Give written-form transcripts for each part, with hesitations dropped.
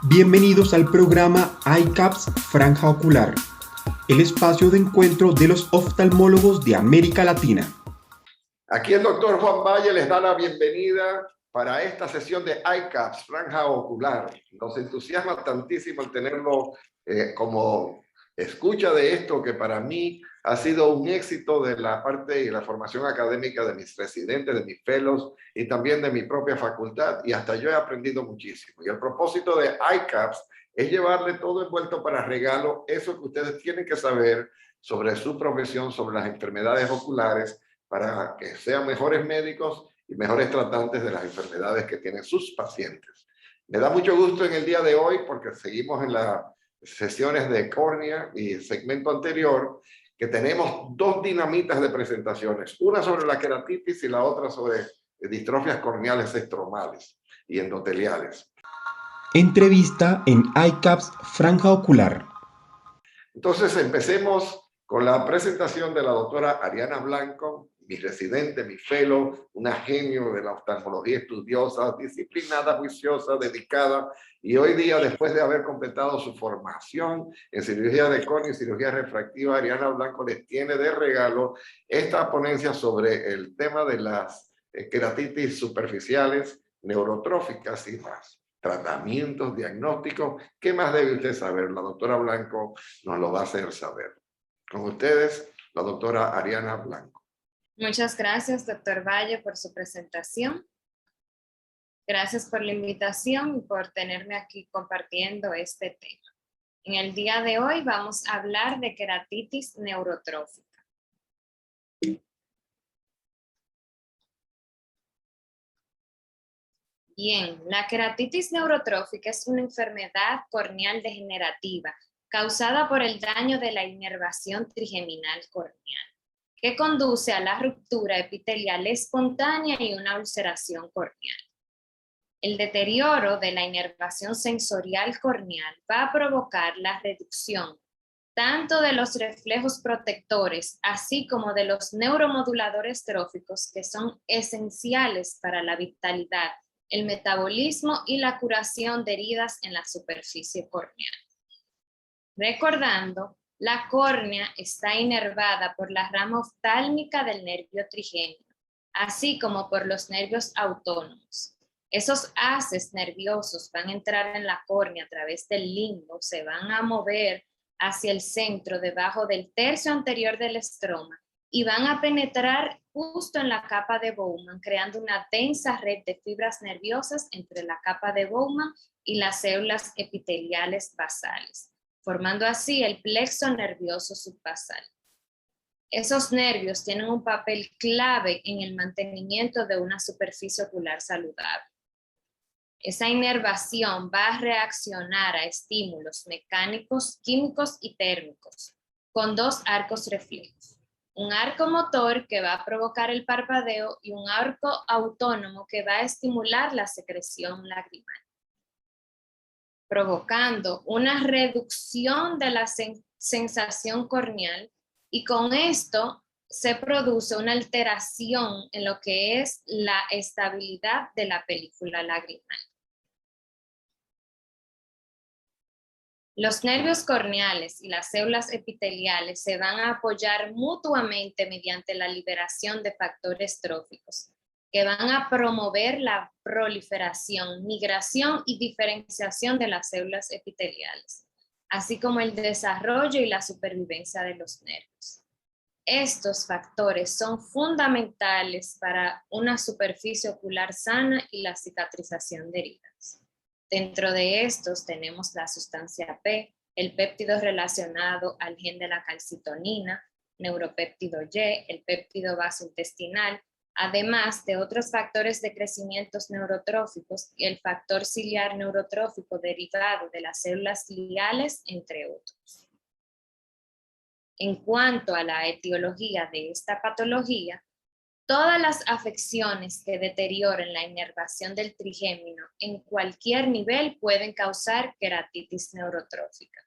Bienvenidos al programa iCaps Franja Ocular, el espacio de encuentro de los oftalmólogos de América Latina. Aquí el doctor Juan Valle les da la bienvenida para esta sesión de iCaps Franja Ocular. Nos entusiasma tantísimo el tenerlo como escucha de esto, que para mí ha sido un éxito de la parte y la formación académica de mis residentes, de mis fellows y también de mi propia facultad, y hasta yo he aprendido muchísimo. Y el propósito de iCaps es llevarle todo envuelto para regalo eso que ustedes tienen que saber sobre su profesión, sobre las enfermedades oculares, para que sean mejores médicos y mejores tratantes de las enfermedades que tienen sus pacientes. Me da mucho gusto en el día de hoy, porque seguimos en las sesiones de córnea y el segmento anterior, que tenemos dos dinamitas de presentaciones, una sobre la queratitis y la otra sobre distrofias corneales estromales y endoteliales. Entrevista en iCaps Franja Ocular. Entonces empecemos con la presentación de la doctora Ariana Blanco, mi residente, mi fellow, una genio de la oftalmología, estudiosa, disciplinada, juiciosa, dedicada, y hoy día, después de haber completado su formación en cirugía de córnea y cirugía refractiva, Ariana Blanco les tiene de regalo esta ponencia sobre el tema de las queratitis superficiales, neurotróficas y más. Tratamientos, diagnósticos. ¿Qué más debe usted saber? La doctora Blanco nos lo va a hacer saber. Con ustedes, la doctora Ariana Blanco. Muchas gracias, doctor Valle, por su presentación. Gracias por la invitación y por tenerme aquí compartiendo este tema. En el día de hoy vamos a hablar de queratitis neurotrófica. Bien, la queratitis neurotrófica es una enfermedad corneal degenerativa causada por el daño de la inervación trigeminal corneal, que conduce a la ruptura epitelial espontánea y una ulceración corneal. El deterioro de la inervación sensorial corneal va a provocar la reducción tanto de los reflejos protectores, así como de los neuromoduladores tróficos, que son esenciales para la vitalidad, el metabolismo y la curación de heridas en la superficie corneal. Recordando, la córnea está inervada por la rama oftálmica del nervio trigémino, así como por los nervios autónomos. Esos haces nerviosos van a entrar en la córnea a través del limbo, se van a mover hacia el centro debajo del tercio anterior del estroma y van a penetrar justo en la capa de Bowman, creando una densa red de fibras nerviosas entre la capa de Bowman y las células epiteliales basales, formando así el plexo nervioso subbasal. Esos nervios tienen un papel clave en el mantenimiento de una superficie ocular saludable. Esa inervación va a reaccionar a estímulos mecánicos, químicos y térmicos con dos arcos reflejos. Un arco motor que va a provocar el parpadeo y un arco autónomo que va a estimular la secreción lagrimal, provocando una reducción de la sensación corneal, y con esto se produce una alteración en lo que es la estabilidad de la película lagrimal. Los nervios corneales y las células epiteliales se van a apoyar mutuamente mediante la liberación de factores tróficos que van a promover la proliferación, migración y diferenciación de las células epiteliales, así como el desarrollo y la supervivencia de los nervios. Estos factores son fundamentales para una superficie ocular sana y la cicatrización de heridas. Dentro de estos tenemos la sustancia P, el péptido relacionado al gen de la calcitonina, neuropéptido Y, el péptido vasointestinal, además de otros factores de crecimiento neurotróficos y el factor ciliar neurotrófico derivado de las células gliales, entre otros. En cuanto a la etiología de esta patología, todas las afecciones que deterioren la inervación del trigémino en cualquier nivel pueden causar queratitis neurotrófica.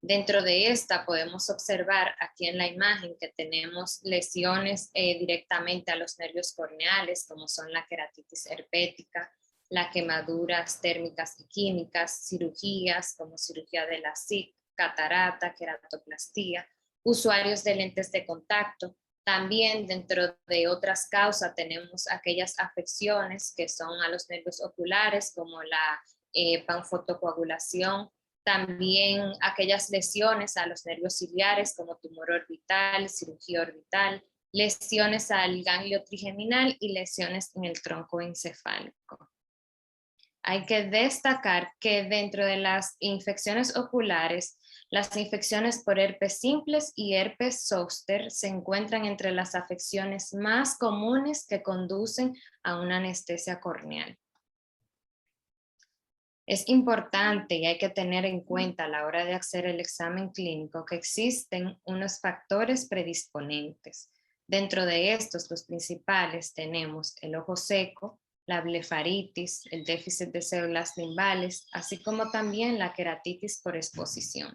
Dentro de esta podemos observar aquí en la imagen que tenemos lesiones directamente a los nervios corneales, como son la queratitis herpética, las quemaduras térmicas y químicas, cirugías como cirugía de la SIC, catarata, queratoplastía, usuarios de lentes de contacto. También dentro de otras causas tenemos aquellas afecciones que son a los nervios oculares como la panfotocoagulación, también aquellas lesiones a los nervios ciliares como tumor orbital, cirugía orbital, lesiones al ganglio trigeminal y lesiones en el tronco encefálico. Hay que destacar que dentro de las infecciones oculares, las infecciones por herpes simples y herpes zóster se encuentran entre las afecciones más comunes que conducen a una anestesia corneal. Es importante y hay que tener en cuenta a la hora de hacer el examen clínico que existen unos factores predisponentes. Dentro de estos, los principales tenemos el ojo seco, la blefaritis, el déficit de células limbales, así como también la queratitis por exposición.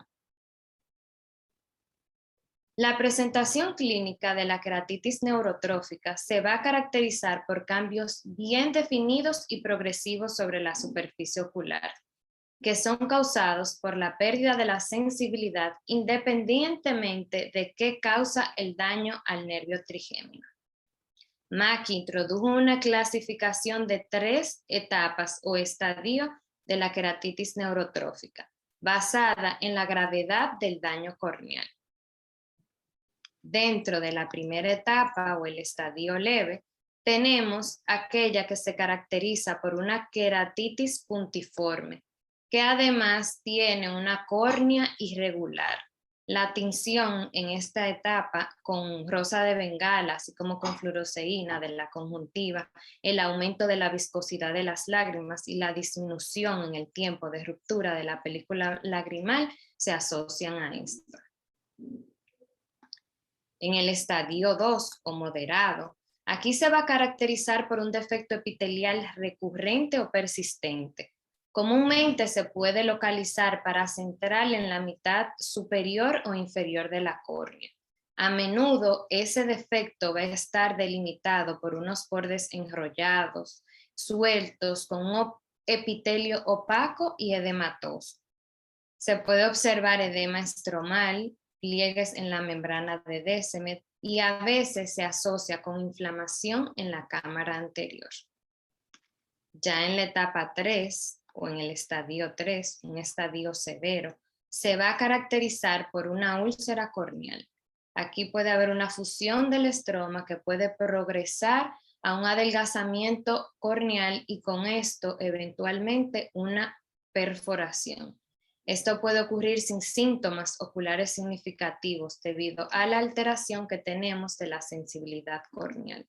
La presentación clínica de la queratitis neurotrófica se va a caracterizar por cambios bien definidos y progresivos sobre la superficie ocular, que son causados por la pérdida de la sensibilidad independientemente de qué causa el daño al nervio trigémino. Mackie introdujo una clasificación de 3 etapas o estadios de la queratitis neurotrófica, basada en la gravedad del daño corneal. Dentro de la primera etapa o el estadio leve, tenemos aquella que se caracteriza por una queratitis puntiforme, que además tiene una córnea irregular. La tinción en esta etapa con rosa de bengala, así como con fluoresceína de la conjuntiva, el aumento de la viscosidad de las lágrimas y la disminución en el tiempo de ruptura de la película lagrimal se asocian a esto. En el estadio 2 o moderado, aquí se va a caracterizar por un defecto epitelial recurrente o persistente. Comúnmente se puede localizar paracentral en la mitad superior o inferior de la córnea. A menudo ese defecto va a estar delimitado por unos bordes enrollados, sueltos, con un epitelio opaco y edematoso. Se puede observar edema estromal, pliegues en la membrana de Descemet y a veces se asocia con inflamación en la cámara anterior. Ya en la etapa 3 o en el estadio 3, un estadio severo, se va a caracterizar por una úlcera corneal. Aquí puede haber una fusión del estroma que puede progresar a un adelgazamiento corneal y con esto eventualmente una perforación. Esto puede ocurrir sin síntomas oculares significativos debido a la alteración que tenemos de la sensibilidad corneal.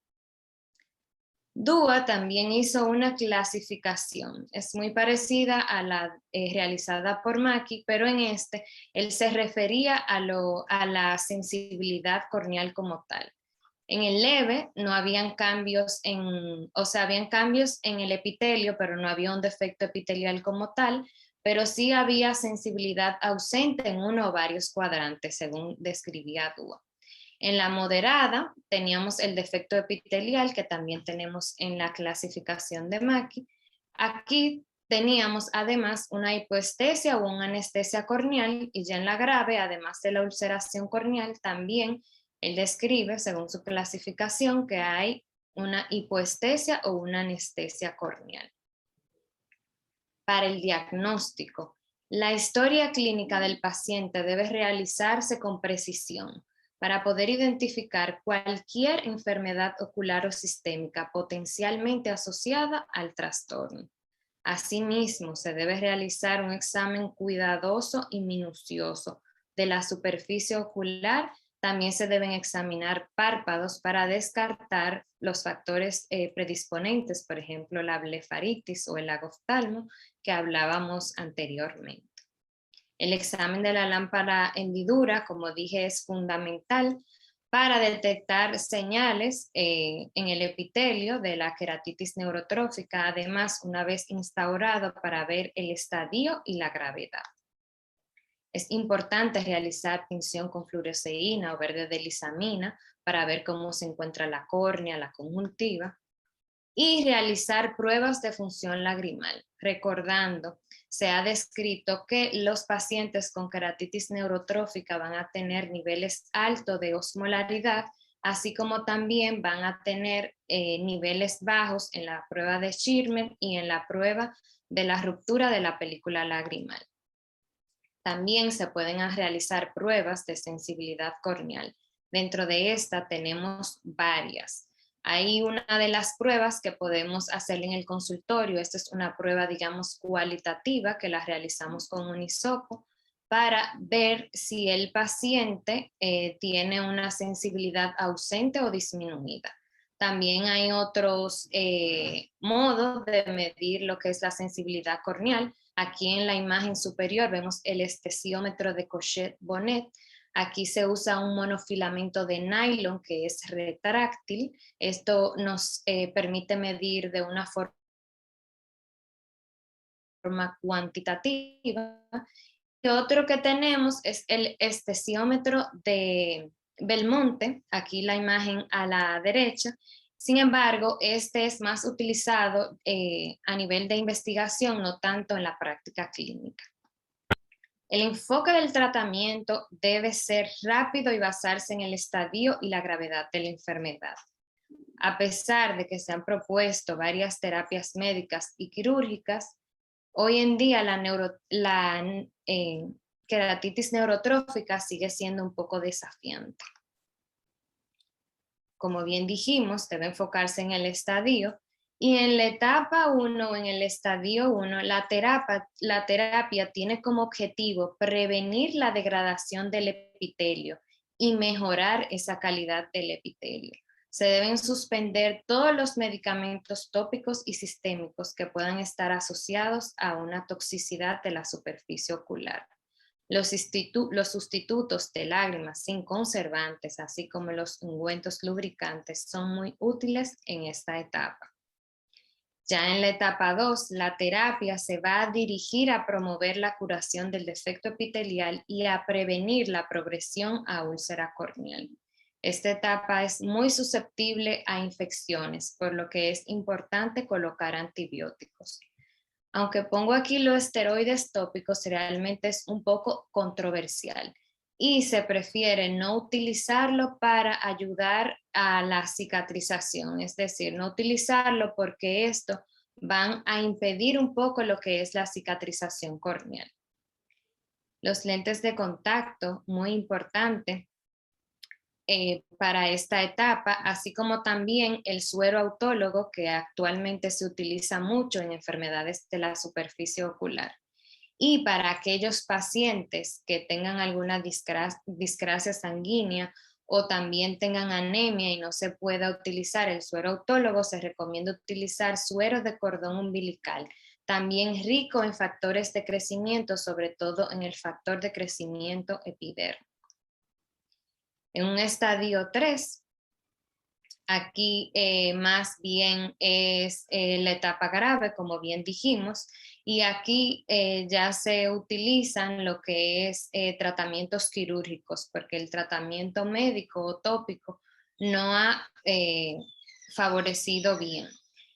Dua también hizo una clasificación, es muy parecida a la realizada por Mackie, pero en él se refería a la sensibilidad corneal como tal. En el leve no habían cambios habían cambios en el epitelio, pero no había un defecto epitelial como tal, pero sí había sensibilidad ausente en uno o varios cuadrantes, según describía Dua. En la moderada teníamos el defecto epitelial que también tenemos en la clasificación de Mackie. Aquí teníamos además una hipoestesia o una anestesia corneal y ya en la grave, además de la ulceración corneal, también él describe, según su clasificación, que hay una hipoestesia o una anestesia corneal. Para el diagnóstico, la historia clínica del paciente debe realizarse con precisión para poder identificar cualquier enfermedad ocular o sistémica potencialmente asociada al trastorno. Asimismo, se debe realizar un examen cuidadoso y minucioso de la superficie ocular. También se deben examinar párpados para descartar los factores predisponentes, por ejemplo, la blefaritis o el agoftalmo que hablábamos anteriormente. El examen de la lámpara hendidura, como dije, es fundamental para detectar señales en el epitelio de la queratitis neurotrófica, además, una vez instaurado, para ver el estadio y la gravedad. Es importante realizar tinción con fluoresceína o verde de lisamina para ver cómo se encuentra la córnea, la conjuntiva. y realizar pruebas de función lagrimal. Recordando, se ha descrito que los pacientes con queratitis neurotrófica van a tener niveles altos de osmolaridad, así como también van a tener niveles bajos en la prueba de Schirmer y en la prueba de la ruptura de la película lagrimal. También se pueden realizar pruebas de sensibilidad corneal. Dentro de esta tenemos varias. Hay una de las pruebas que podemos hacer en el consultorio. Esta es una prueba, digamos, cualitativa que la realizamos con un hisopo para ver si el paciente tiene una sensibilidad ausente o disminuida. También hay otros modos de medir lo que es la sensibilidad corneal. Aquí en la imagen superior vemos el estesiómetro de Cochet-Bonnet. Aquí se usa un monofilamento de nylon que es retráctil. Esto nos permite medir de una forma cuantitativa. Y otro que tenemos es el estesiómetro de Belmonte, aquí la imagen a la derecha. Sin embargo, este es más utilizado a nivel de investigación, no tanto en la práctica clínica. El enfoque del tratamiento debe ser rápido y basarse en el estadio y la gravedad de la enfermedad. A pesar de que se han propuesto varias terapias médicas y quirúrgicas, hoy en día la queratitis neurotrófica sigue siendo un poco desafiante. Como bien dijimos, debe enfocarse en el estadio y en la etapa 1, en el estadio 1, la terapia tiene como objetivo prevenir la degradación del epitelio y mejorar esa calidad del epitelio. Se deben suspender todos los medicamentos tópicos y sistémicos que puedan estar asociados a una toxicidad de la superficie ocular. Los sustitutos de lágrimas sin conservantes, así como los ungüentos lubricantes, son muy útiles en esta etapa. Ya en la etapa 2, la terapia se va a dirigir a promover la curación del defecto epitelial y a prevenir la progresión a úlcera corneal. Esta etapa es muy susceptible a infecciones, por lo que es importante colocar antibióticos. Aunque pongo aquí los esteroides tópicos, realmente es un poco controversial y se prefiere no utilizarlo para ayudar a la cicatrización, es decir, no utilizarlo porque esto van a impedir un poco lo que es la cicatrización corneal. Los lentes de contacto, muy importante para esta etapa, así como también el suero autólogo que actualmente se utiliza mucho en enfermedades de la superficie ocular. Y para aquellos pacientes que tengan alguna discrasia sanguínea o también tengan anemia y no se pueda utilizar el suero autólogo, se recomienda utilizar suero de cordón umbilical, también rico en factores de crecimiento, sobre todo en el factor de crecimiento epidérmico. En un estadio 3, aquí más bien es la etapa grave, como bien dijimos, y aquí ya se utilizan lo que es tratamientos quirúrgicos, porque el tratamiento médico o tópico no ha favorecido bien.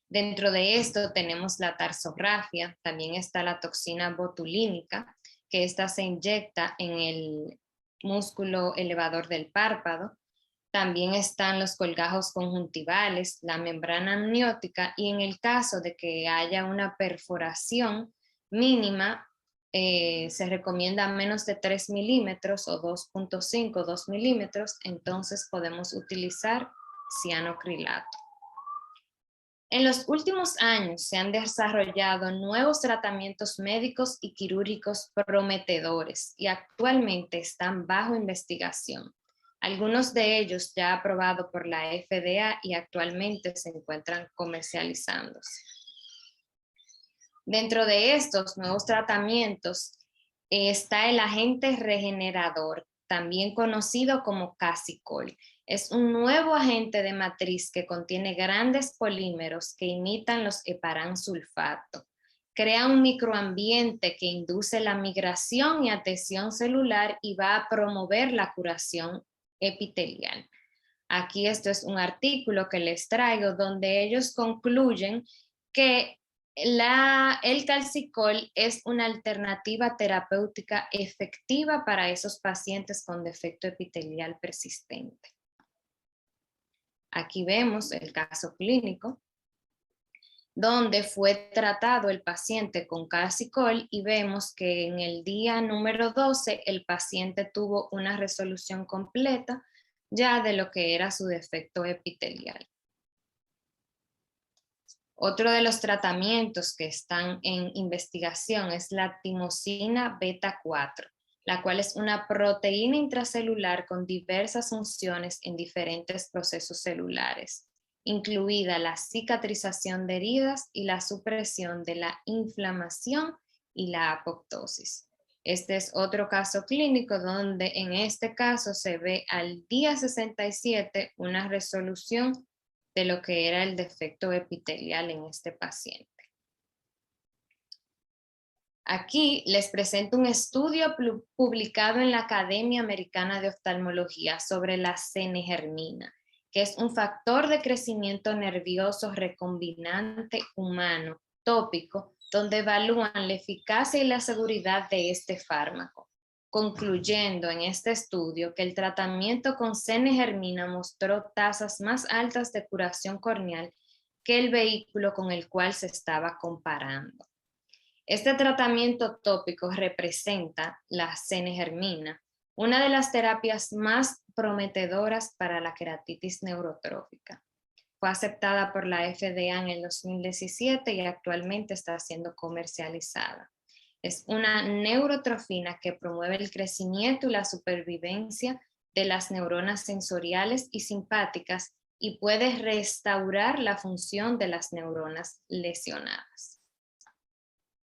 Dentro de esto tenemos la tarsografia, también está la toxina botulínica, que esta se inyecta en el músculo elevador del párpado. También están los colgajos conjuntivales, la membrana amniótica y en el caso de que haya una perforación mínima, se recomienda menos de 3 milímetros o 2.5, 2 milímetros, entonces podemos utilizar cianocrilato. En los últimos años se han desarrollado nuevos tratamientos médicos y quirúrgicos prometedores y actualmente están bajo investigación. Algunos de ellos ya aprobados por la FDA y actualmente se encuentran comercializándose. Dentro de estos nuevos tratamientos está el agente regenerador, también conocido como Casicol. Es un nuevo agente de matriz que contiene grandes polímeros que imitan los heparán sulfato. Crea un microambiente que induce la migración y adhesión celular y va a promover la curación epitelial. Aquí esto es un artículo que les traigo donde ellos concluyen que el calcicol es una alternativa terapéutica efectiva para esos pacientes con defecto epitelial persistente. Aquí vemos el caso clínico, donde fue tratado el paciente con calcicol y vemos que en el día número 12 el paciente tuvo una resolución completa ya de lo que era su defecto epitelial. Otro de los tratamientos que están en investigación es la timosina beta 4, la cual es una proteína intracelular con diversas funciones en diferentes procesos celulares, incluida la cicatrización de heridas y la supresión de la inflamación y la apoptosis. Este es otro caso clínico donde en este caso se ve al día 67 una resolución de lo que era el defecto epitelial en este paciente. Aquí les presento un estudio publicado en la Academia Americana de Oftalmología sobre la cenegermina, que es un factor de crecimiento nervioso recombinante humano tópico, donde evalúan la eficacia y la seguridad de este fármaco, concluyendo en este estudio que el tratamiento con cenegermina mostró tasas más altas de curación corneal que el vehículo con el cual se estaba comparando. Este tratamiento tópico representa la cenegermina, una de las terapias más prometedoras para la queratitis neurotrófica. Fue aceptada por la FDA en el 2017 y actualmente está siendo comercializada. Es una neurotrofina que promueve el crecimiento y la supervivencia de las neuronas sensoriales y simpáticas y puede restaurar la función de las neuronas lesionadas.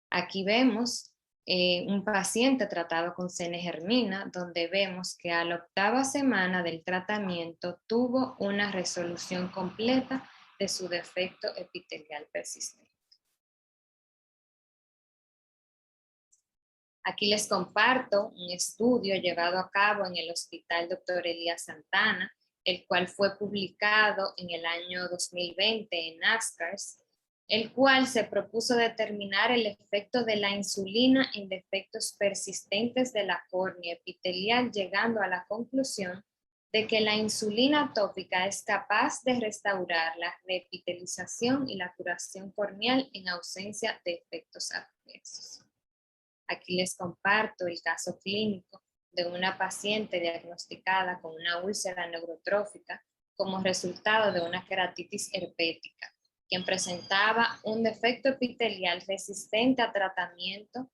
Aquí vemos un paciente tratado con cenegermina, donde vemos que a la 8ª semana del tratamiento tuvo una resolución completa de su defecto epitelial persistente. Aquí les comparto un estudio llevado a cabo en el Hospital Dr. Elías Santana, el cual fue publicado en el año 2020 en ASCRS, el cual se propuso determinar el efecto de la insulina en defectos persistentes de la córnea epitelial, llegando a la conclusión de que la insulina tópica es capaz de restaurar la reepitelización y la curación corneal en ausencia de efectos adversos. Aquí les comparto el caso clínico de una paciente diagnosticada con una úlcera neurotrófica como resultado de una queratitis herpética, quien presentaba un defecto epitelial resistente a tratamiento,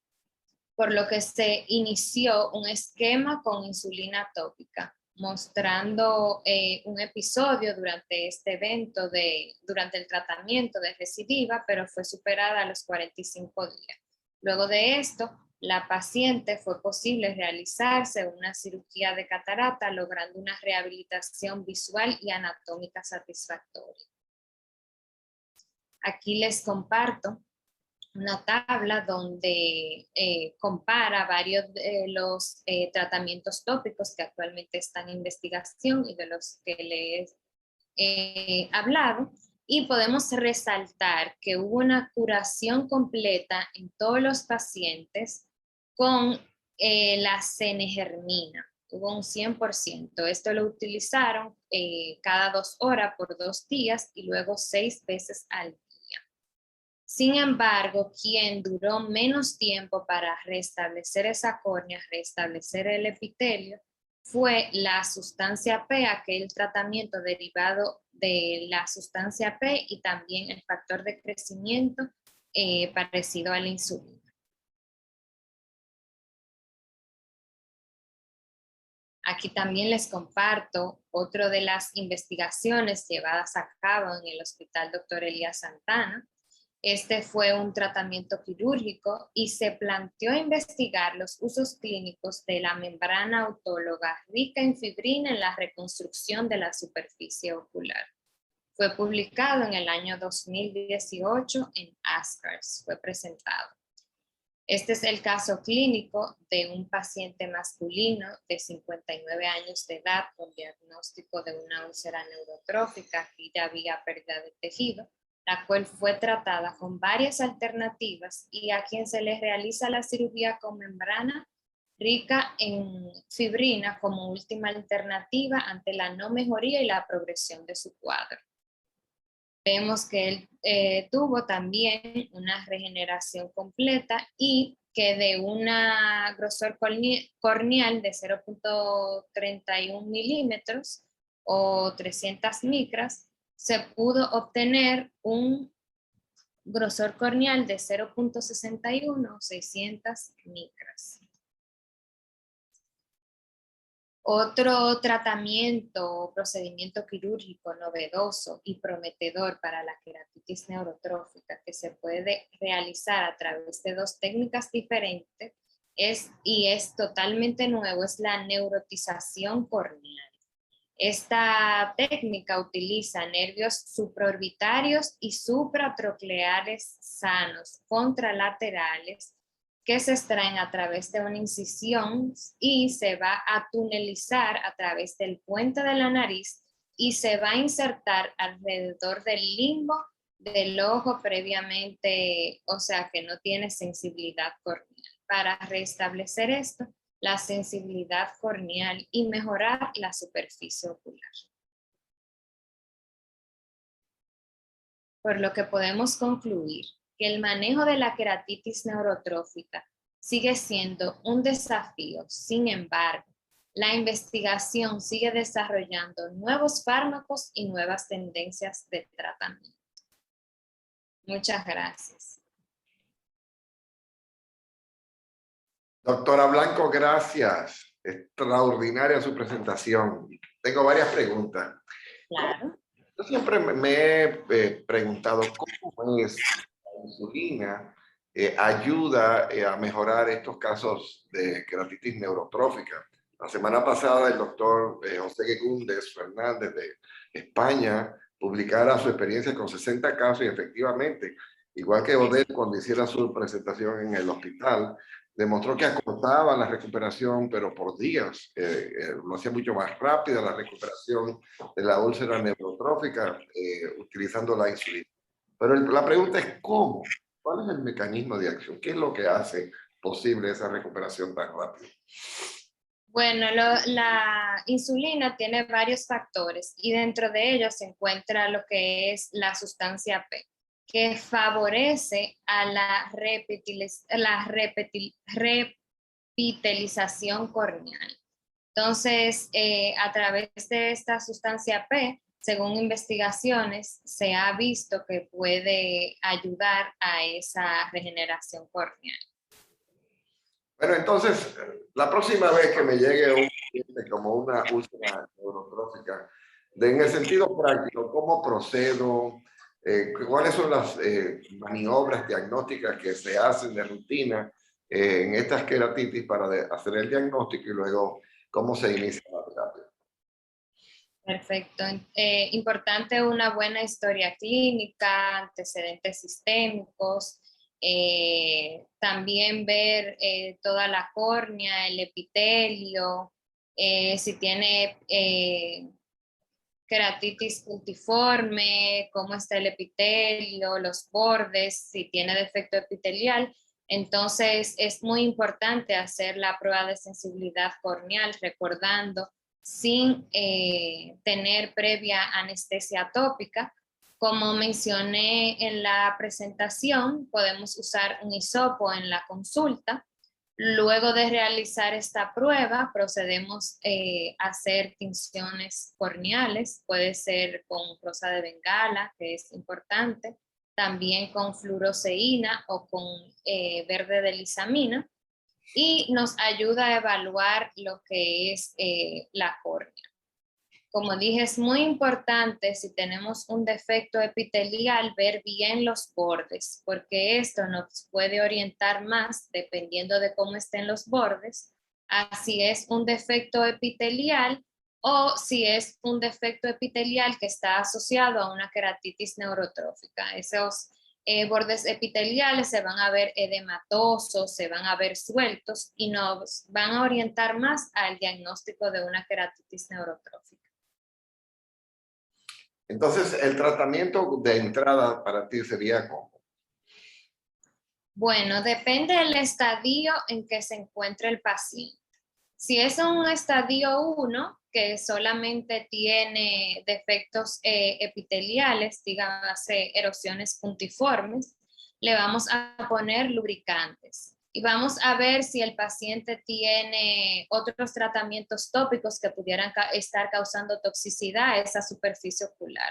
por lo que se inició un esquema con insulina tópica, mostrando un episodio durante este evento, durante el tratamiento de recidiva, pero fue superada a los 45 días. Luego de esto, la paciente fue posible realizarse una cirugía de catarata, logrando una rehabilitación visual y anatómica satisfactoria. Aquí les comparto una tabla donde compara varios de los tratamientos tópicos que actualmente están en investigación y de los que les he hablado, y podemos resaltar que hubo una curación completa en todos los pacientes con la cenegermina. Hubo un 100%. Esto lo utilizaron cada 2 horas por 2 días y luego 6 veces al día. Sin embargo, quien duró menos tiempo para restablecer esa córnea, restablecer el epitelio, fue la sustancia P, aquel tratamiento derivado de la sustancia P y también el factor de crecimiento parecido a la insulina. Aquí también les comparto otra de las investigaciones llevadas a cabo en el Hospital Dr. Elías Santana. Este fue un tratamiento quirúrgico y se planteó investigar los usos clínicos de la membrana autóloga rica en fibrina en la reconstrucción de la superficie ocular. Fue publicado en el año 2018 en ASCRS, fue presentado. Este es el caso clínico de un paciente masculino de 59 años de edad con diagnóstico de una úlcera neurotrófica que ya había pérdida de tejido, la cual fue tratada con varias alternativas y a quien se le realiza la cirugía con membrana rica en fibrina como última alternativa ante la no mejoría y la progresión de su cuadro. Vemos que él tuvo también una regeneración completa y que de una grosor corneal de 0.31 milímetros o 300 micras, se pudo obtener un grosor corneal de 0.61 o 600 micras. Otro tratamiento o procedimiento quirúrgico novedoso y prometedor para la queratitis neurotrófica que se puede realizar a través de dos técnicas diferentes es totalmente nuevo, es la neurotización corneal. Esta técnica utiliza nervios supraorbitarios y supratrocleares sanos contralaterales que se extraen a través de una incisión y se va a tunelizar a través del puente de la nariz y se va a insertar alrededor del limbo del ojo previamente, o sea que no tiene sensibilidad corneal. Para restablecer esto, la sensibilidad corneal y mejorar la superficie ocular. Por lo que podemos concluir que el manejo de la queratitis neurotrófica sigue siendo un desafío. Sin embargo, la investigación sigue desarrollando nuevos fármacos y nuevas tendencias de tratamiento. Muchas gracias. Doctora Blanco, gracias. Extraordinaria su presentación. Tengo varias preguntas. Claro. Yo siempre me he preguntado cómo es la insulina ayuda a mejorar estos casos de queratitis neurotrófica. La semana pasada el doctor José Gegúndez Fernández de España publicara su experiencia con 60 casos y efectivamente, igual que Odette cuando hiciera su presentación en el hospital, demostró que acortaba la recuperación, pero por días. Lo hacía mucho más rápida la recuperación de la úlcera neurotrófica utilizando la insulina. Pero la pregunta es ¿cómo? ¿Cuál es el mecanismo de acción? ¿Qué es lo que hace posible esa recuperación tan rápida? Bueno, la insulina tiene varios factores y dentro de ellos se encuentra lo que es la sustancia P, que favorece a la repitelización corneal. Entonces, a través de esta sustancia P, según investigaciones, se ha visto que puede ayudar a esa regeneración corneal. Bueno, entonces, la próxima vez que me llegue un paciente como una úlcera neurotrófica, en el sentido práctico, ¿cómo procedo? ¿Cuáles son las maniobras diagnósticas que se hacen de rutina en estas queratitis para hacer el diagnóstico y luego cómo se inicia la terapia? Perfecto. Importante una buena historia clínica, antecedentes sistémicos, también ver toda la córnea, el epitelio, si tiene queratitis multiforme, cómo está el epitelio, los bordes, si tiene defecto epitelial. Entonces es muy importante hacer la prueba de sensibilidad corneal, recordando sin tener previa anestesia tópica. Como mencioné en la presentación, podemos usar un hisopo en la consulta. Luego de realizar esta prueba, procedemos a hacer tinciones corneales. Puede ser con rosa de Bengala, que es importante, también con fluoroceína o con verde de lisamina, y nos ayuda a evaluar lo que es la córnea. Como dije, es muy importante si tenemos un defecto epitelial ver bien los bordes, porque esto nos puede orientar más dependiendo de cómo estén los bordes, a si es un defecto epitelial o si es un defecto epitelial que está asociado a una queratitis neurotrófica. Esos bordes epiteliales se van a ver edematosos, se van a ver sueltos y nos van a orientar más al diagnóstico de una queratitis neurotrófica. Entonces, el tratamiento de entrada para ti sería ¿cómo? Bueno, depende del estadio en que se encuentre el paciente. Si es un estadio 1, que solamente tiene defectos epiteliales, digamos erosiones puntiformes, le vamos a poner lubricantes. Y vamos a ver si el paciente tiene otros tratamientos tópicos que pudieran estar causando toxicidad a esa superficie ocular.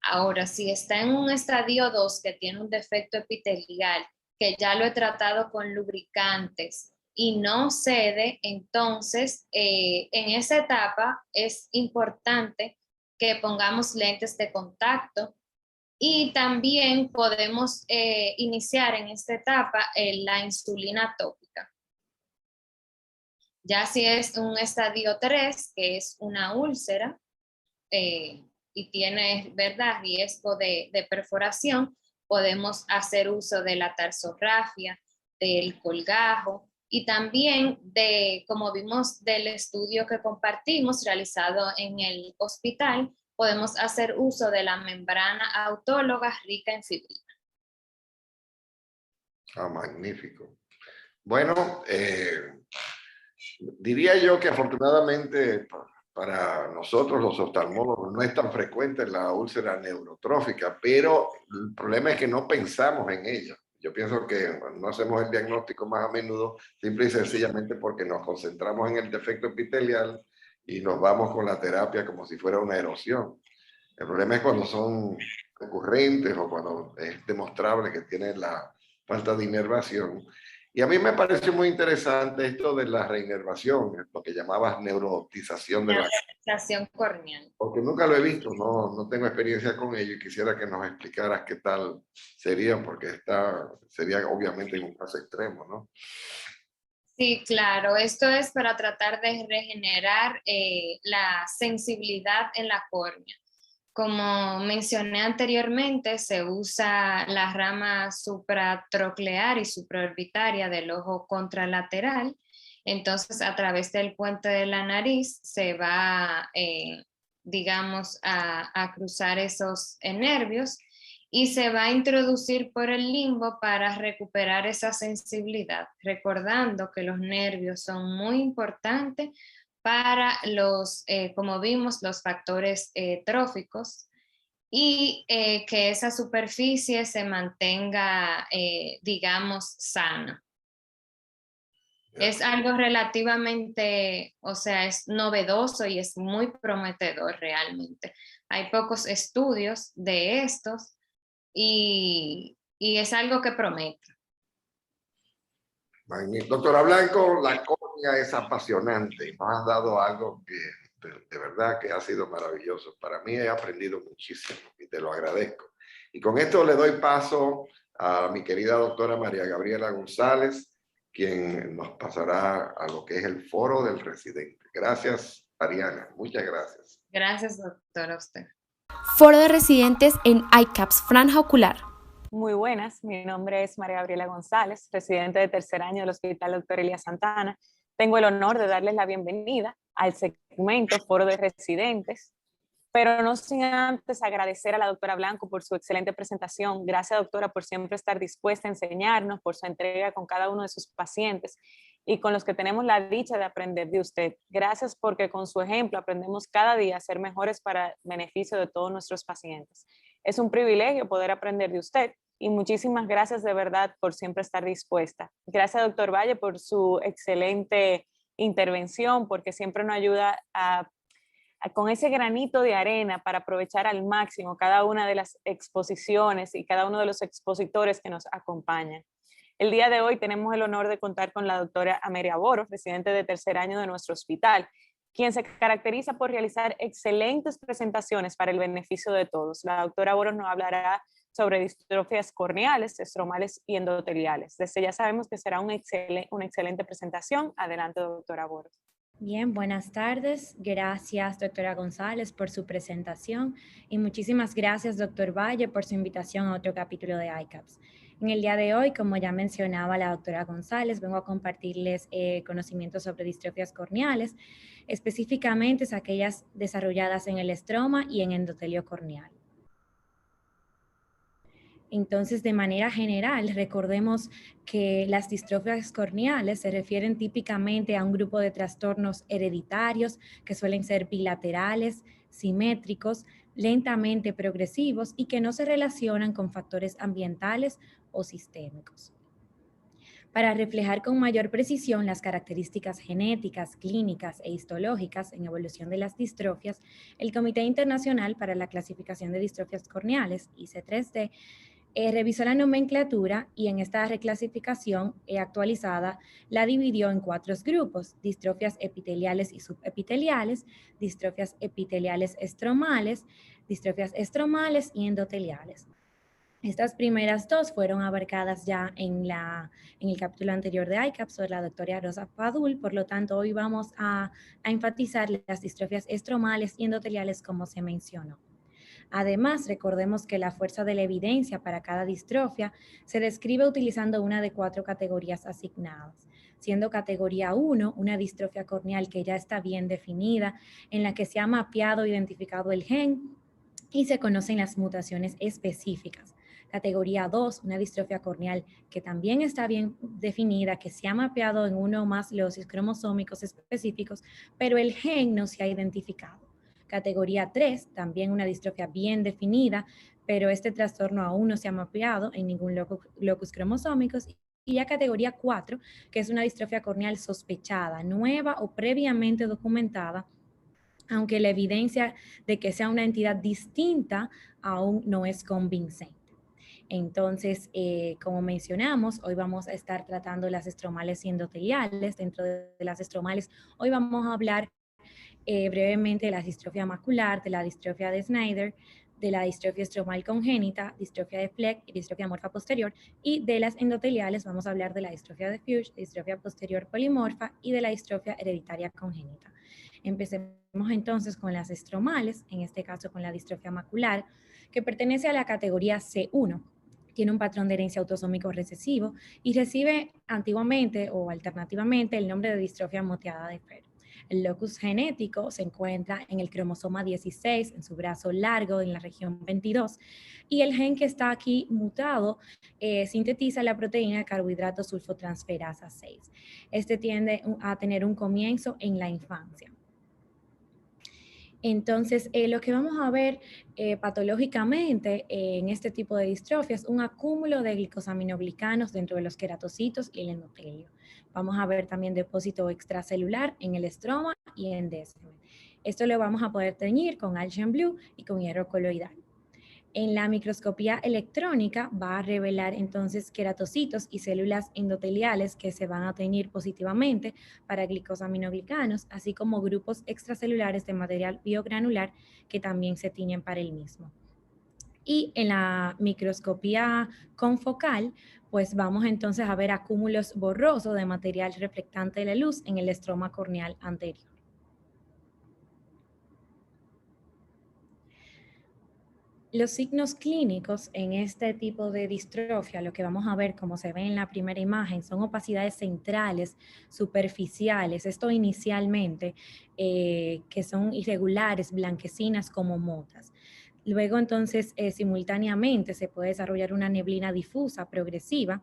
Ahora, si está en un estadio 2 que tiene un defecto epitelial, que ya lo he tratado con lubricantes y no cede, entonces en esa etapa es importante que pongamos lentes de contacto y también podemos iniciar en esta etapa la insulina tópica. Ya si es un estadio 3, que es una úlcera y tiene, ¿verdad?, riesgo de perforación, podemos hacer uso de la tarsografia, del colgajo y también de, como vimos del estudio que compartimos realizado en el hospital, podemos hacer uso de la membrana autóloga rica en fibrina. Ah, magnífico. Bueno, diría yo que afortunadamente para nosotros los oftalmólogos no es tan frecuente la úlcera neurotrófica, pero el problema es que no pensamos en ella. Yo pienso que no hacemos el diagnóstico más a menudo, simple y sencillamente porque nos concentramos en el defecto epitelial y nos vamos con la terapia como si fuera una erosión. El problema es cuando son recurrentes o cuando es demostrable que tienen la falta de inervación. Y a mí me pareció muy interesante esto de la reinervación, lo que llamabas neurotización de la... Neurotization corneal. Porque nunca lo he visto, no tengo experiencia con ello y quisiera que nos explicaras qué tal sería, porque sería obviamente en un caso extremo, ¿no? Sí, claro. Esto es para tratar de regenerar la sensibilidad en la córnea. Como mencioné anteriormente, se usa la rama supratroclear y supraorbitaria del ojo contralateral. Entonces, a través del puente de la nariz se va, digamos, a cruzar esos nervios y se va a introducir por el limbo para recuperar esa sensibilidad, recordando que los nervios son muy importantes para los, como vimos, los factores tróficos y que esa superficie se mantenga, digamos, sana. Es algo relativamente, o sea, es novedoso y es muy prometedor realmente. Hay pocos estudios de estos y es algo que promete. Magnífico. Doctora Blanco, la córnea es apasionante. Nos has dado algo que de verdad que ha sido maravilloso. Para mí he aprendido muchísimo y te lo agradezco. Y con esto le doy paso a mi querida doctora María Gabriela González, quien nos pasará a lo que es el foro del residente. Gracias, Ariana. Muchas gracias. Gracias, doctora, a usted. Foro de residentes en ICAPS Franja Ocular. Muy buenas, mi nombre es María Gabriela González, residente de tercer año del Hospital Dr. Elías Santana. Tengo el honor de darles la bienvenida al segmento Foro de Residentes, pero no sin antes agradecer a la doctora Blanco por su excelente presentación. Gracias, doctora, por siempre estar dispuesta a enseñarnos, por su entrega con cada uno de sus pacientes y con los que tenemos la dicha de aprender de usted. Gracias porque con su ejemplo aprendemos cada día a ser mejores para el beneficio de todos nuestros pacientes. Es un privilegio poder aprender de usted y muchísimas gracias de verdad por siempre estar dispuesta. Gracias, doctor Valle, por su excelente intervención, porque siempre nos ayuda con ese granito de arena para aprovechar al máximo cada una de las exposiciones y cada uno de los expositores que nos acompañan. El día de hoy tenemos el honor de contar con la doctora Ameria Boros, residente de tercer año de nuestro hospital, quien se caracteriza por realizar excelentes presentaciones para el beneficio de todos. La doctora Boros nos hablará sobre distrofias corneales, estromales y endoteliales. Desde ya sabemos que será una excelente presentación. Adelante, doctora Boros. Bien, buenas tardes. Gracias, doctora González, por su presentación y muchísimas gracias, doctor Valle, por su invitación a otro capítulo de ICAPS. En el día de hoy, como ya mencionaba la doctora González, vengo a compartirles conocimientos sobre distrofias corneales, específicamente aquellas desarrolladas en el estroma y en endotelio corneal. Entonces, de manera general, recordemos que las distrofias corneales se refieren típicamente a un grupo de trastornos hereditarios que suelen ser bilaterales, simétricos, lentamente progresivos y que no se relacionan con factores ambientales o sistémicos. Para reflejar con mayor precisión las características genéticas, clínicas e histológicas en evolución de las distrofias, el Comité Internacional para la Clasificación de Distrofias Corneales, IC3D, revisó la nomenclatura y en esta reclasificación actualizada la dividió en 4 grupos: distrofias epiteliales y subepiteliales, distrofias epiteliales estromales, distrofias estromales y endoteliales. Estas primeras 2 fueron abarcadas ya en el capítulo anterior de ICAPS por la doctora Rosa Padul, por lo tanto hoy vamos a enfatizar las distrofias estromales y endoteliales como se mencionó. Además, recordemos que la fuerza de la evidencia para cada distrofia se describe utilizando una de 4 categorías asignadas, siendo categoría 1 una distrofia corneal que ya está bien definida, en la que se ha mapeado e identificado el gen y se conocen las mutaciones específicas. Categoría 2, una distrofia corneal que también está bien definida, que se ha mapeado en uno o más los cromosómicos específicos, pero el gen no se ha identificado. Categoría 3, también una distrofia bien definida, pero este trastorno aún no se ha mapeado en ningún locus cromosómicos. Y ya categoría 4, que es una distrofia corneal sospechada, nueva o previamente documentada, aunque la evidencia de que sea una entidad distinta aún no es convincente. Entonces, como mencionamos, hoy vamos a estar tratando las estromales y endoteliales. Dentro de las estromales, hoy vamos a hablar brevemente de la distrofia macular, de la distrofia de Snyder, de la distrofia estromal congénita, distrofia de Fleck y distrofia morfa posterior. Y de las endoteliales vamos a hablar de la distrofia de Fuchs, distrofia posterior polimorfa y de la distrofia hereditaria congénita. Empecemos entonces con las estromales, en este caso con la distrofia macular, que pertenece a la categoría C1. Tiene un patrón de herencia autosómico recesivo y recibe antiguamente o alternativamente el nombre de distrofia moteada de Fred. El locus genético se encuentra en el cromosoma 16, en su brazo largo, en la región 22, y el gen que está aquí mutado sintetiza la proteína de carbohidrato sulfotransferasa 6. Este tiende a tener un comienzo en la infancia. Entonces, lo que vamos a ver patológicamente en este tipo de distrofia es un acúmulo de glicosaminoglicanos dentro de los queratocitos y el endotelio. Vamos a ver también depósito extracelular en el estroma y en descemen. Esto lo vamos a poder teñir con Algen Blue y con hierro coloidal. En la microscopía electrónica va a revelar entonces queratocitos y células endoteliales que se van a teñir positivamente para glicosaminoglicanos, así como grupos extracelulares de material biogranular que también se tiñen para el mismo. Y en la microscopía confocal, pues vamos entonces a ver acúmulos borrosos de material reflectante de la luz en el estroma corneal anterior. Los signos clínicos en este tipo de distrofia, lo que vamos a ver como se ve en la primera imagen, son opacidades centrales, superficiales, esto inicialmente, que son irregulares, blanquecinas como motas. Luego entonces simultáneamente se puede desarrollar una neblina difusa progresiva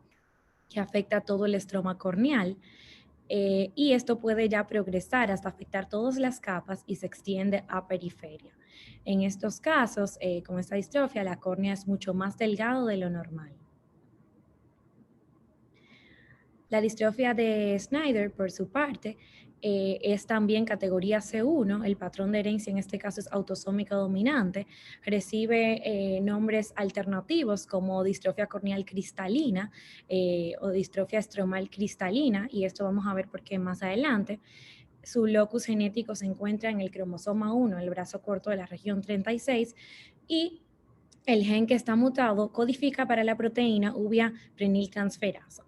que afecta todo el estroma corneal. Y esto puede ya progresar hasta afectar todas las capas y se extiende a periferia. En estos casos, con esta distrofia, la córnea es mucho más delgado de lo normal. La distrofia de Snyder, por su parte, es también categoría C1, el patrón de herencia en este caso es autosómico dominante, recibe nombres alternativos como distrofia corneal cristalina o distrofia estromal cristalina, y esto vamos a ver por qué más adelante. Su locus genético se encuentra en el cromosoma 1, el brazo corto de la región 36, y el gen que está mutado codifica para la proteína uvia preniltransferasa.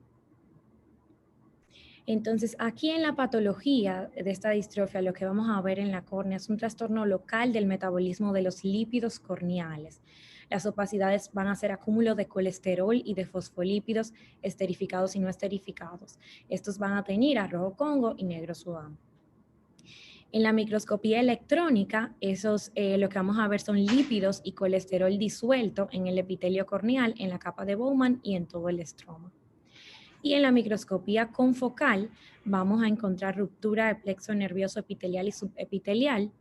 Entonces, aquí en la patología de esta distrofia, lo que vamos a ver en la córnea es un trastorno local del metabolismo de los lípidos corneales. Las opacidades van a ser acúmulo de colesterol y de fosfolípidos esterificados y no esterificados. Estos van a teñir a rojo Congo y negro Sudán. En la microscopía electrónica, lo que vamos a ver son lípidos y colesterol disuelto en el epitelio corneal, en la capa de Bowman y en todo el estroma. Y en la microscopía confocal vamos a encontrar ruptura de plexo nervioso epitelial y subepitelial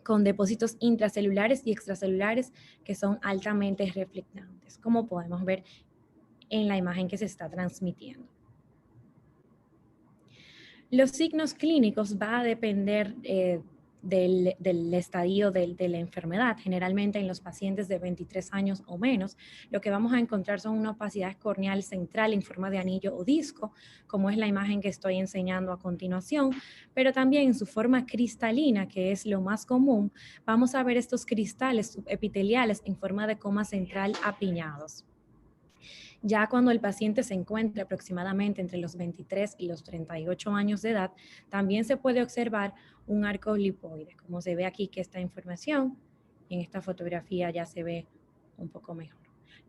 con depósitos intracelulares y extracelulares que son altamente reflectantes, como podemos ver en la imagen que se está transmitiendo. Los signos clínicos va a depender del estadio de la enfermedad. Generalmente en los pacientes de 23 años o menos, lo que vamos a encontrar son una opacidad corneal central en forma de anillo o disco, como es la imagen que estoy enseñando a continuación, pero también en su forma cristalina, que es lo más común, vamos a ver estos cristales subepiteliales en forma de coma central apiñados. Ya cuando el paciente se encuentra aproximadamente entre los 23 y los 38 años de edad, también se puede observar un arco lipoide, como se ve aquí que esta información, en esta fotografía ya se ve un poco mejor.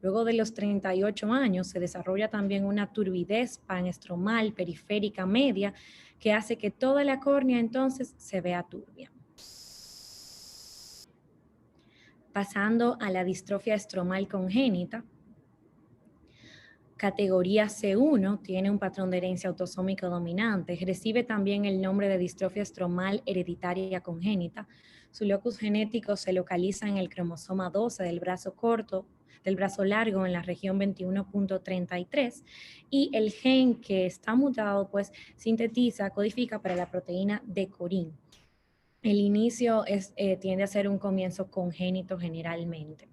Luego de los 38 años se desarrolla también una turbidez panestromal periférica media que hace que toda la córnea entonces se vea turbia. Pasando a la distrofia estromal congénita, categoría C1, tiene un patrón de herencia autosómica dominante, recibe también el nombre de distrofia estromal hereditaria congénita. Su locus genético se localiza en el cromosoma 12 del brazo corto, del brazo largo en la región 21.33 y el gen que está mutado pues sintetiza, codifica para la proteína de corín. El inicio tiende a ser un comienzo congénito generalmente.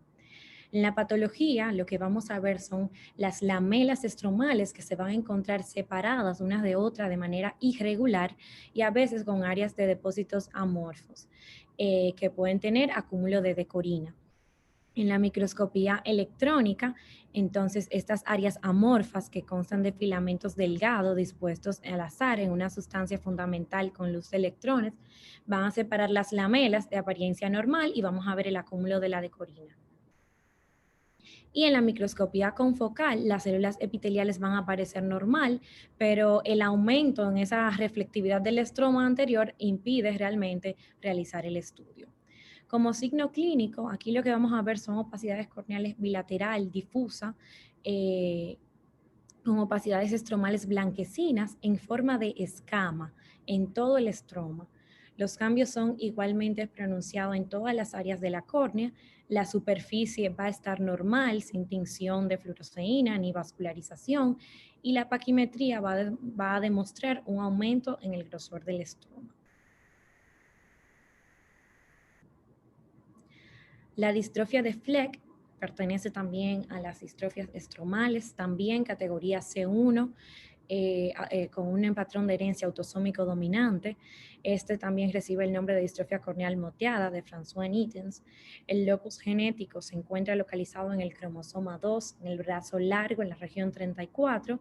En la patología, lo que vamos a ver son las lamelas estromales que se van a encontrar separadas unas de otras de manera irregular y a veces con áreas de depósitos amorfos que pueden tener acúmulo de decorina. En la microscopía electrónica, entonces estas áreas amorfas que constan de filamentos delgados dispuestos al azar en una sustancia fundamental con luz de electrones, van a separar las lamelas de apariencia normal y vamos a ver el acúmulo de la decorina. Y en la microscopía confocal, las células epiteliales van a aparecer normal, pero el aumento en esa reflectividad del estroma anterior impide realmente realizar el estudio. Como signo clínico, aquí lo que vamos a ver son opacidades corneales bilateral, difusa, con opacidades estromales blanquecinas en forma de escama en todo el estroma. Los cambios son igualmente pronunciados en todas las áreas de la córnea. La superficie va a estar normal, sin tinción de fluoresceína ni vascularización, y la paquimetría va a demostrar un aumento en el grosor del estroma. La distrofia de Fleck pertenece también a las distrofias estromales, también categoría C1, con un patrón de herencia autosómico dominante. Este también recibe el nombre de distrofia corneal moteada de François Nitens. El locus genético se encuentra localizado en el cromosoma 2, en el brazo largo, en la región 34.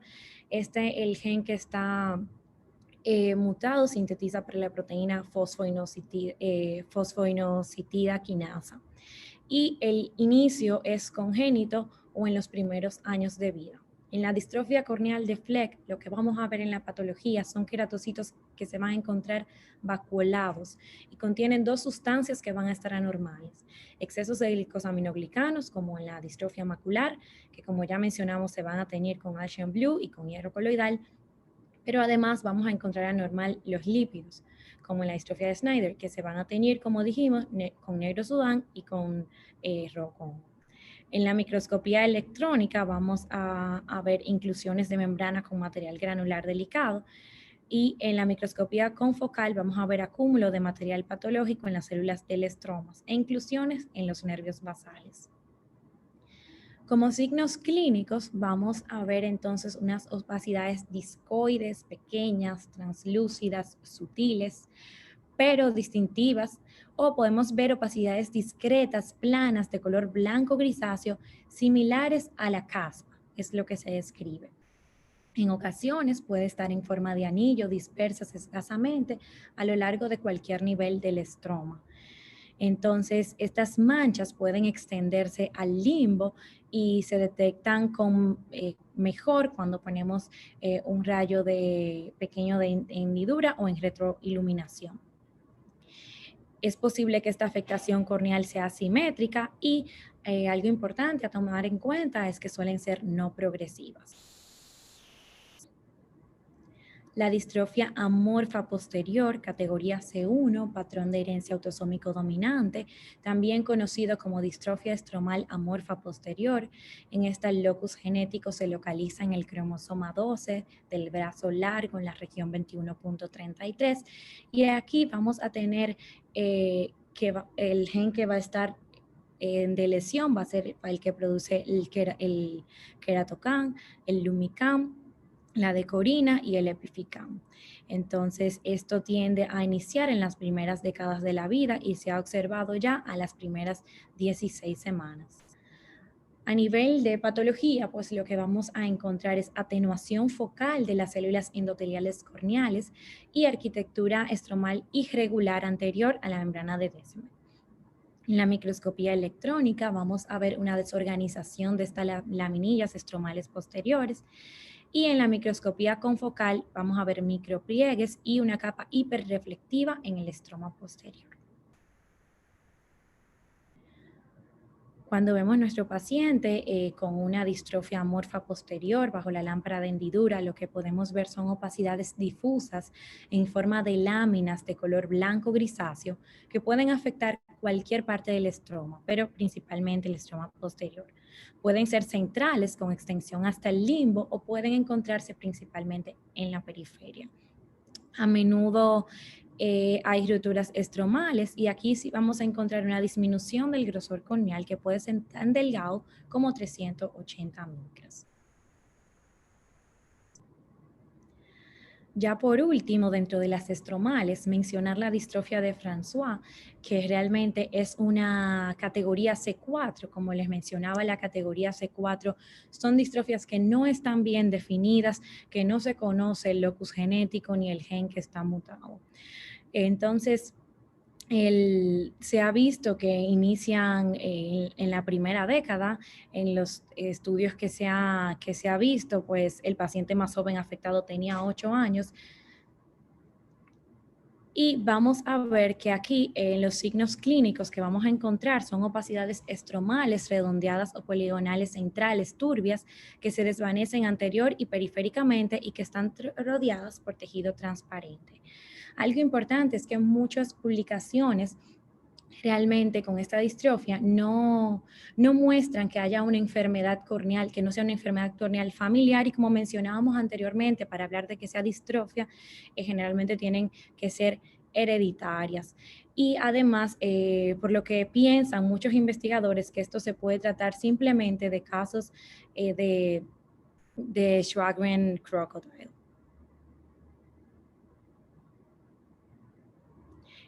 El gen que está mutado sintetiza por la proteína fosfoinositida quinasa. Y el inicio es congénito o en los primeros años de vida. En la distrofia corneal de Fleck, lo que vamos a ver en la patología son queratocitos que se van a encontrar vacuolados y contienen dos sustancias que van a estar anormales. Excesos de glicosaminoglicanos, como en la distrofia macular, que como ya mencionamos se van a teñir con Alcian Blue y con hierro coloidal, pero además vamos a encontrar anormal los lípidos, como en la distrofia de Snyder, que se van a teñir, como dijimos, con negro Sudán y con rojo Congo. En la microscopía electrónica vamos a ver inclusiones de membrana con material granular delicado y en la microscopía confocal vamos a ver acúmulo de material patológico en las células del estroma e inclusiones en los nervios basales. Como signos clínicos vamos a ver entonces unas opacidades discoides, pequeñas, translúcidas, sutiles, pero distintivas, o podemos ver opacidades discretas, planas, de color blanco grisáceo, similares a la caspa, es lo que se describe. En ocasiones puede estar en forma de anillo, dispersas escasamente a lo largo de cualquier nivel del estroma. Entonces, estas manchas pueden extenderse al limbo y se detectan mejor cuando ponemos un rayo pequeño de hendidura o en retroiluminación. Es posible que esta afectación corneal sea asimétrica y algo importante a tomar en cuenta es que suelen ser no progresivas. La distrofia amorfa posterior, categoría C1, patrón de herencia autosómico dominante, también conocido como distrofia estromal amorfa posterior. En esta el locus genético se localiza en el cromosoma 12 del brazo largo en la región 21.33 y aquí vamos a tener el gen que va a estar de lesión, va a ser el que produce el queratocan, el lumicam, la decorina y el epificam. Entonces, esto tiende a iniciar en las primeras décadas de la vida y se ha observado ya a las primeras 16 semanas. A nivel de patología, pues lo que vamos a encontrar es atenuación focal de las células endoteliales corneales y arquitectura estromal irregular anterior a la membrana de Descemet. En la microscopía electrónica vamos a ver una desorganización de estas laminillas estromales posteriores. Y en la microscopía confocal vamos a ver micropliegues y una capa hiperreflectiva en el estroma posterior. Cuando vemos a nuestro paciente con una distrofia amorfa posterior bajo la lámpara de hendidura, lo que podemos ver son opacidades difusas en forma de láminas de color blanco grisáceo que pueden afectar cualquier parte del estroma, pero principalmente el estroma posterior. Pueden ser centrales con extensión hasta el limbo o pueden encontrarse principalmente en la periferia. A menudo hay roturas estromales y aquí sí vamos a encontrar una disminución del grosor corneal que puede ser tan delgado como 380 micras. Ya por último, dentro de las estromales, mencionar la distrofia de François, que realmente es una categoría C4. Como les mencionaba, la categoría C4 son distrofias que no están bien definidas, que no se conoce el locus genético ni el gen que está mutado. Entonces, se ha visto que inician en la primera década, en los estudios que se ha visto, pues el paciente más joven afectado tenía 8 años. Y vamos a ver que aquí los signos clínicos que vamos a encontrar son opacidades estromales redondeadas o poligonales centrales turbias que se desvanecen anterior y periféricamente y que están rodeadas por tejido transparente. Algo importante es que muchas publicaciones realmente con esta distrofia no muestran que haya una enfermedad corneal, que no sea una enfermedad corneal familiar, y como mencionábamos anteriormente, para hablar de que sea distrofia, generalmente tienen que ser hereditarias. Y además, por lo que piensan muchos investigadores, que esto se puede tratar simplemente de casos de Sjogren crocodile.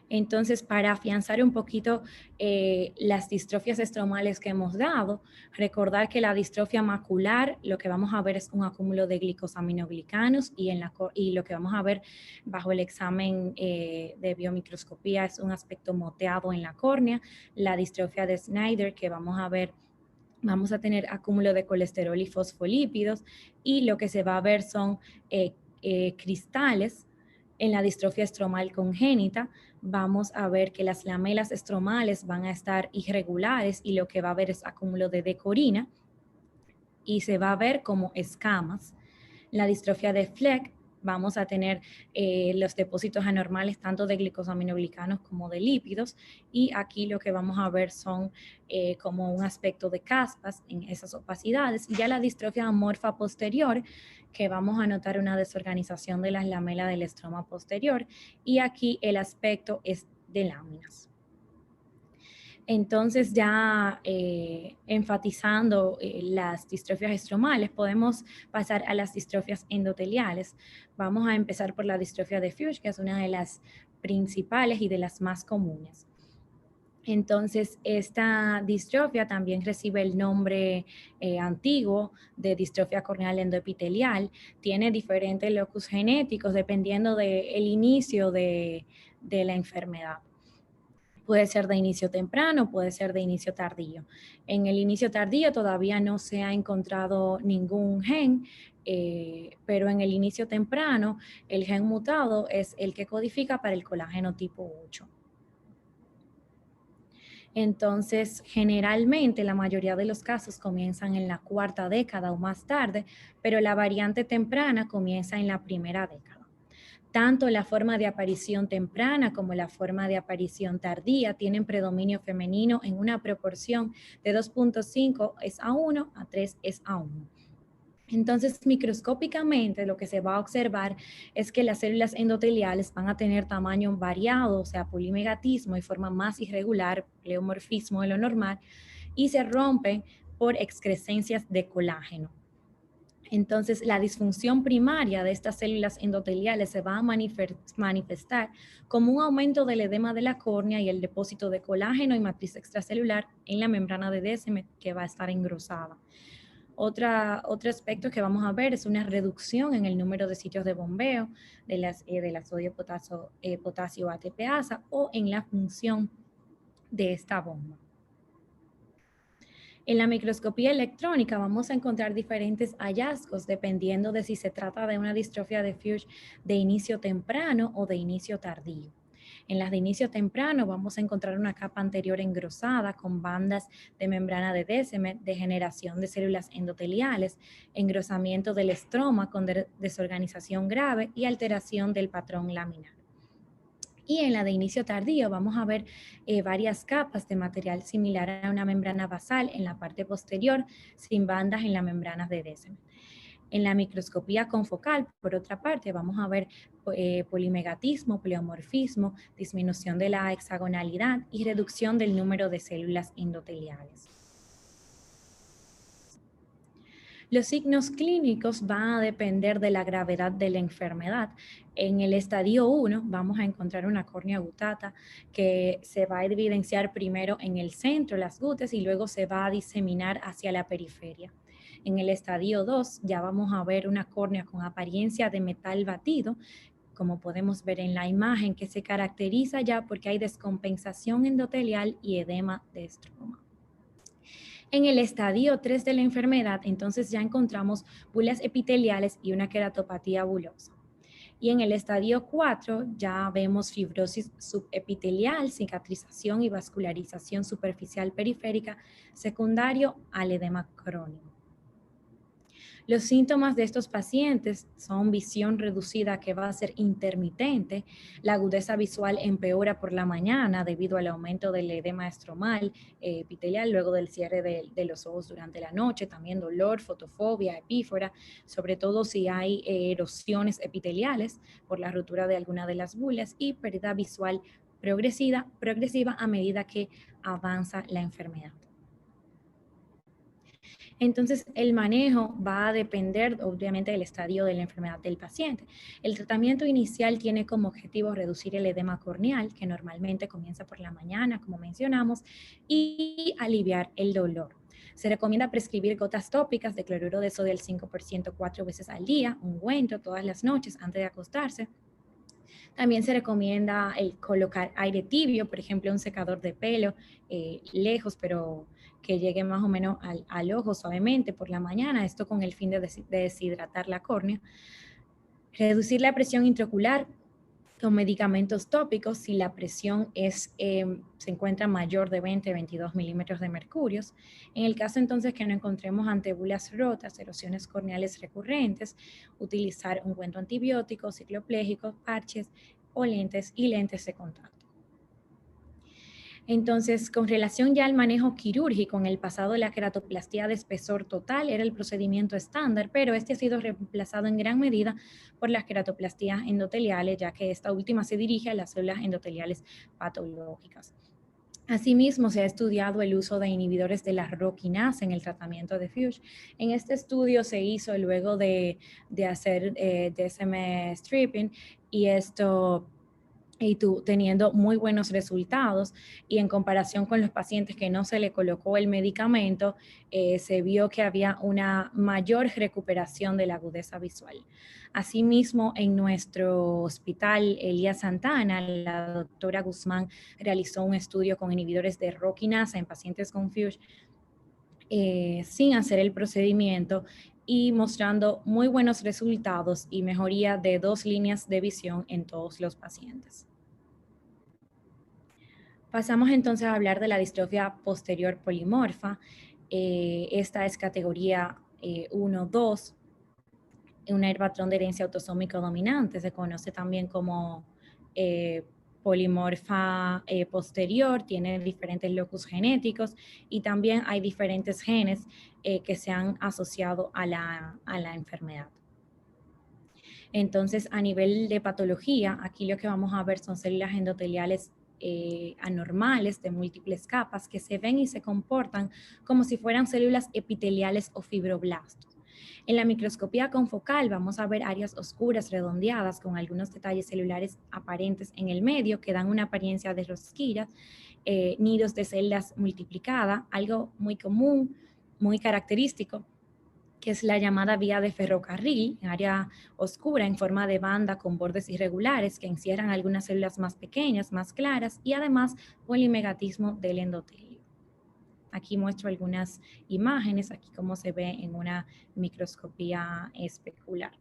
Entonces, para afianzar un poquito las distrofias estromales que hemos dado, recordar que la distrofia macular, lo que vamos a ver es un acúmulo de glicosaminoglicanos y lo que vamos a ver bajo el examen de biomicroscopía es un aspecto moteado en la córnea. La distrofia de Snyder, que vamos a tener acúmulo de colesterol y fosfolípidos, y lo que se va a ver son cristales. En la distrofia estromal congénita vamos a ver que las lamelas estromales van a estar irregulares y lo que va a haber es acúmulo de decorina y se va a ver como escamas. La distrofia de Fleck vamos a tener los depósitos anormales tanto de glicosaminoglicanos como de lípidos, y aquí lo que vamos a ver son como un aspecto de caspas en esas opacidades. Y ya la distrofia amorfa posterior, que vamos a notar una desorganización de las lamelas del estroma posterior, y aquí el aspecto es de láminas. Entonces, ya enfatizando las distrofias estromales, podemos pasar a las distrofias endoteliales. Vamos a empezar por la distrofia de Fuchs, que es una de las principales y de las más comunes. Entonces, esta distrofia también recibe el nombre antiguo de distrofia corneal endoepitelial. Tiene diferentes locus genéticos dependiendo del inicio de la enfermedad. Puede ser de inicio temprano, puede ser de inicio tardío. En el inicio tardío todavía no se ha encontrado ningún gen, pero en el inicio temprano el gen mutado es el que codifica para el colágeno tipo 8. Entonces, generalmente la mayoría de los casos comienzan en la cuarta década o más tarde, pero la variante temprana comienza en la primera década. Tanto la forma de aparición temprana como la forma de aparición tardía tienen predominio femenino en una proporción de 2.5:1 a 3:1. Entonces, microscópicamente lo que se va a observar es que las células endoteliales van a tener tamaño variado, o sea, polimegatismo y forma más irregular, pleomorfismo de lo normal, y se rompen por excrescencias de colágeno. Entonces, la disfunción primaria de estas células endoteliales se va a manifestar como un aumento del edema de la córnea y el depósito de colágeno y matriz extracelular en la membrana de Descemet, que va a estar engrosada. Otro aspecto que vamos a ver es una reducción en el número de sitios de bombeo de la sodio-potasio ATPasa o en la función de esta bomba. En la microscopía electrónica vamos a encontrar diferentes hallazgos dependiendo de si se trata de una distrofia de Fuchs de inicio temprano o de inicio tardío. En las de inicio temprano vamos a encontrar una capa anterior engrosada con bandas de membrana de Descemet, degeneración de células endoteliales, engrosamiento del estroma con desorganización grave y alteración del patrón laminar. Y en la de inicio tardío vamos a ver varias capas de material similar a una membrana basal en la parte posterior, sin bandas en las membranas de Descemet. En la microscopía confocal, por otra parte, vamos a ver polimegatismo, pleomorfismo, disminución de la hexagonalidad y reducción del número de células endoteliales. Los signos clínicos van a depender de la gravedad de la enfermedad. En el estadio 1 vamos a encontrar una córnea gutata que se va a evidenciar primero en el centro, las gúteas, y luego se va a diseminar hacia la periferia. En el estadio 2 ya vamos a ver una córnea con apariencia de metal batido, como podemos ver en la imagen, que se caracteriza ya porque hay descompensación endotelial y edema de estroma. En el estadio 3 de la enfermedad, entonces ya encontramos bulas epiteliales y una queratopatía bulosa. Y en el estadio 4 ya vemos fibrosis subepitelial, cicatrización y vascularización superficial periférica secundario al edema crónico. Los síntomas de estos pacientes son visión reducida que va a ser intermitente, la agudeza visual empeora por la mañana debido al aumento del edema estromal epitelial luego del cierre de los ojos durante la noche, también dolor, fotofobia, epífora, sobre todo si hay erosiones epiteliales por la rotura de alguna de las bulas y pérdida visual progresiva a medida que avanza la enfermedad. Entonces, el manejo va a depender, obviamente, del estadio de la enfermedad del paciente. El tratamiento inicial tiene como objetivo reducir el edema corneal, que normalmente comienza por la mañana, como mencionamos, y aliviar el dolor. Se recomienda prescribir gotas tópicas de cloruro de sodio al 5% 4 veces al día, ungüento todas las noches antes de acostarse. También se recomienda colocar aire tibio, por ejemplo, un secador de pelo lejos, pero que llegue más o menos al ojo suavemente por la mañana, esto con el fin de deshidratar la córnea. Reducir la presión intraocular con medicamentos tópicos si la presión se encuentra mayor de 20-22 milímetros de mercurio. En el caso entonces que no encontremos antebulas rotas, erosiones corneales recurrentes, utilizar ungüento antibiótico, cicloplégico, parches o lentes de contacto. Entonces, con relación ya al manejo quirúrgico, en el pasado la queratoplastia de espesor total era el procedimiento estándar, pero este ha sido reemplazado en gran medida por las queratoplastías endoteliales, ya que esta última se dirige a las células endoteliales patológicas. Asimismo, se ha estudiado el uso de inhibidores de la ROR-quinasa en el tratamiento de Fuchs. En este estudio se hizo luego de hacer Descemet stripping y esto y teniendo muy buenos resultados, y en comparación con los pacientes que no se le colocó el medicamento, se vio que había una mayor recuperación de la agudeza visual. Asimismo, en nuestro hospital Elías Santana, la doctora Guzmán realizó un estudio con inhibidores de ROS quinasa en pacientes con FUSH sin hacer el procedimiento, y mostrando muy buenos resultados y mejoría de 2 líneas de visión en todos los pacientes. Pasamos entonces a hablar de la distrofia posterior polimorfa. Esta es categoría 1-2, un patrón de herencia autosómico dominante, se conoce también como polimorfa posterior, tiene diferentes locus genéticos y también hay diferentes genes que se han asociado a la enfermedad. Entonces, a nivel de patología, aquí lo que vamos a ver son células endoteliales anormales de múltiples capas que se ven y se comportan como si fueran células epiteliales o fibroblastos. En la microscopía confocal vamos a ver áreas oscuras redondeadas con algunos detalles celulares aparentes en el medio que dan una apariencia de rosquillas, nidos de células multiplicadas, algo muy común, muy característico, que es la llamada vía de ferrocarril, área oscura en forma de banda con bordes irregulares que encierran algunas células más pequeñas, más claras, y además polimegatismo del endotelio. Aquí muestro algunas imágenes, aquí como se ve en una microscopía especular.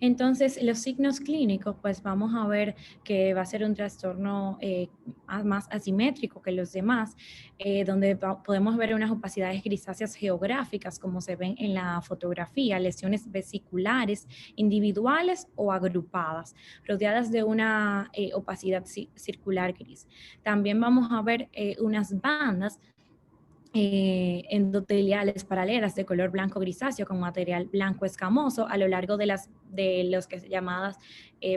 Entonces, los signos clínicos, pues vamos a ver que va a ser un trastorno más asimétrico que los demás, donde podemos ver unas opacidades grisáceas geográficas, como se ven en la fotografía, lesiones vesiculares, individuales o agrupadas, rodeadas de una opacidad circular gris. También vamos a ver unas bandas endoteliales paralelas de color blanco grisáceo con material blanco escamoso a lo largo de los que se llamadas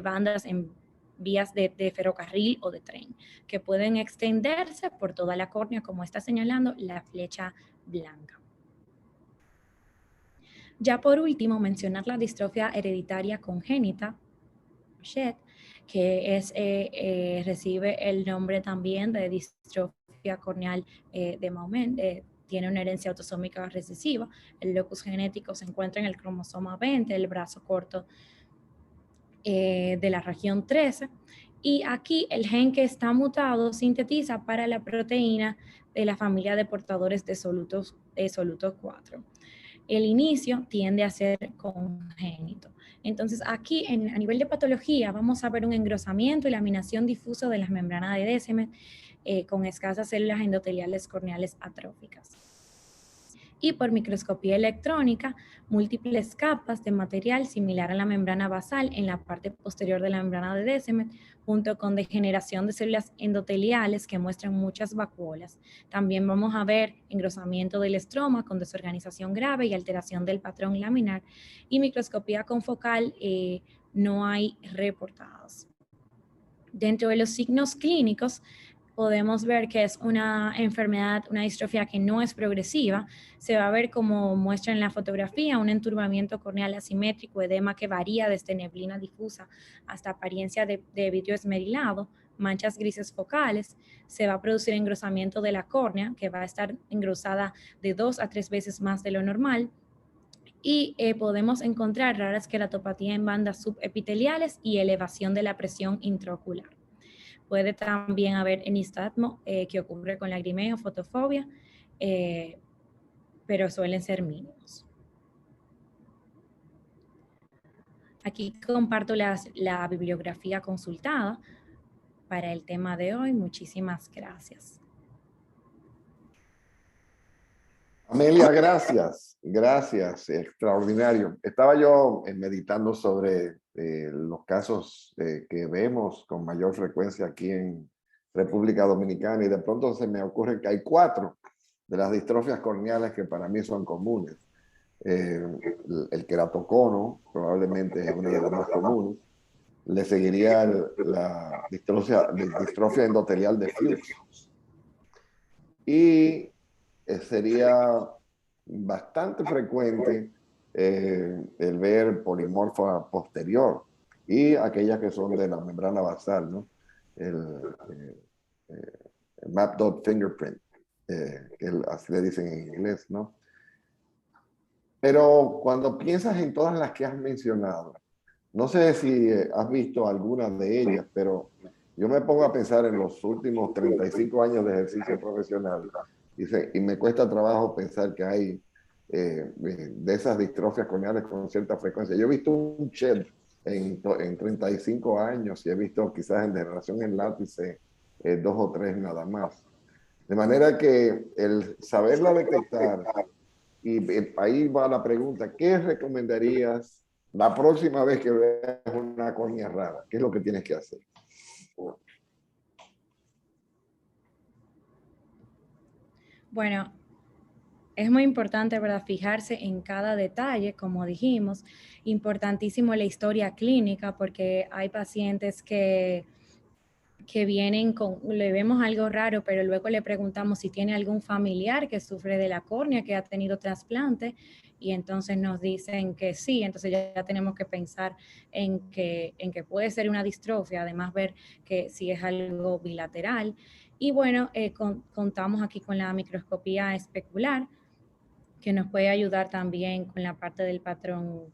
bandas en vías de ferrocarril o de tren, que pueden extenderse por toda la córnea, como está señalando la flecha blanca. Ya por último, mencionar la distrofia hereditaria congénita, Shed, que recibe el nombre también de distrofia corneal de Maument, tiene una herencia autosómica recesiva. El locus genético se encuentra en el cromosoma 20, el brazo corto de la región 13, y aquí el gen que está mutado sintetiza para la proteína de la familia de portadores de soluto 4. El inicio tiende a ser congénito. Entonces aquí a nivel de patología vamos a ver un engrosamiento y laminación difuso de las membranas de Descemet con escasas células endoteliales corneales atróficas. Y por microscopía electrónica, múltiples capas de material similar a la membrana basal en la parte posterior de la membrana de Descemet, junto con degeneración de células endoteliales que muestran muchas vacuolas. También vamos a ver engrosamiento del estroma con desorganización grave y alteración del patrón laminar, y microscopía confocal no hay reportados. Dentro de los signos clínicos, podemos ver que es una enfermedad, una distrofia que no es progresiva. Se va a ver, como muestra en la fotografía, un enturbamiento corneal asimétrico, edema que varía desde neblina difusa hasta apariencia de vidrio esmerilado, manchas grises focales. Se va a producir engrosamiento de la córnea, que va a estar engrosada de 2 a 3 veces más de lo normal. Y podemos encontrar raras queratopatía en bandas subepiteliales y elevación de la presión intraocular. Puede también haber enistasmo que ocurre con lagrimeo, fotofobia, pero suelen ser mínimos. Aquí comparto la bibliografía consultada para el tema de hoy. Muchísimas gracias. Amelia, gracias, extraordinario. Estaba yo meditando sobre los casos que vemos con mayor frecuencia aquí en República Dominicana, y de pronto se me ocurre que hay 4 de las distrofias corneales que para mí son comunes. El queratocono probablemente es una de las más comunes. Le seguiría la distrofia endotelial de Fuchs. Y sería bastante frecuente el ver polimorfa posterior. y aquellas que son de la membrana basal, ¿no? El map dot fingerprint, así le dicen en inglés, ¿no? Pero cuando piensas en todas las que has mencionado, no sé si has visto algunas de ellas, pero yo me pongo a pensar en los últimos 35 años de ejercicio profesional y me cuesta trabajo pensar que hay de esas distrofias corneales con cierta frecuencia. Yo he visto un shed en 35 años y he visto quizás en degeneración en lápice 2 o 3 nada más. De manera que el saberla detectar, y ahí va la pregunta, ¿qué recomendarías la próxima vez que veas una córnea rara? ¿Qué es lo que tienes que hacer? Bueno, es muy importante, ¿verdad?, fijarse en cada detalle, como dijimos. Importantísimo la historia clínica, porque hay pacientes que vienen le vemos algo raro, pero luego le preguntamos si tiene algún familiar que sufre de la córnea, que ha tenido trasplante, y entonces nos dicen que sí. Entonces ya tenemos que pensar en que puede ser una distrofia, además ver que si es algo bilateral. Y bueno, contamos aquí con la microscopía especular, que nos puede ayudar también con la parte del patrón.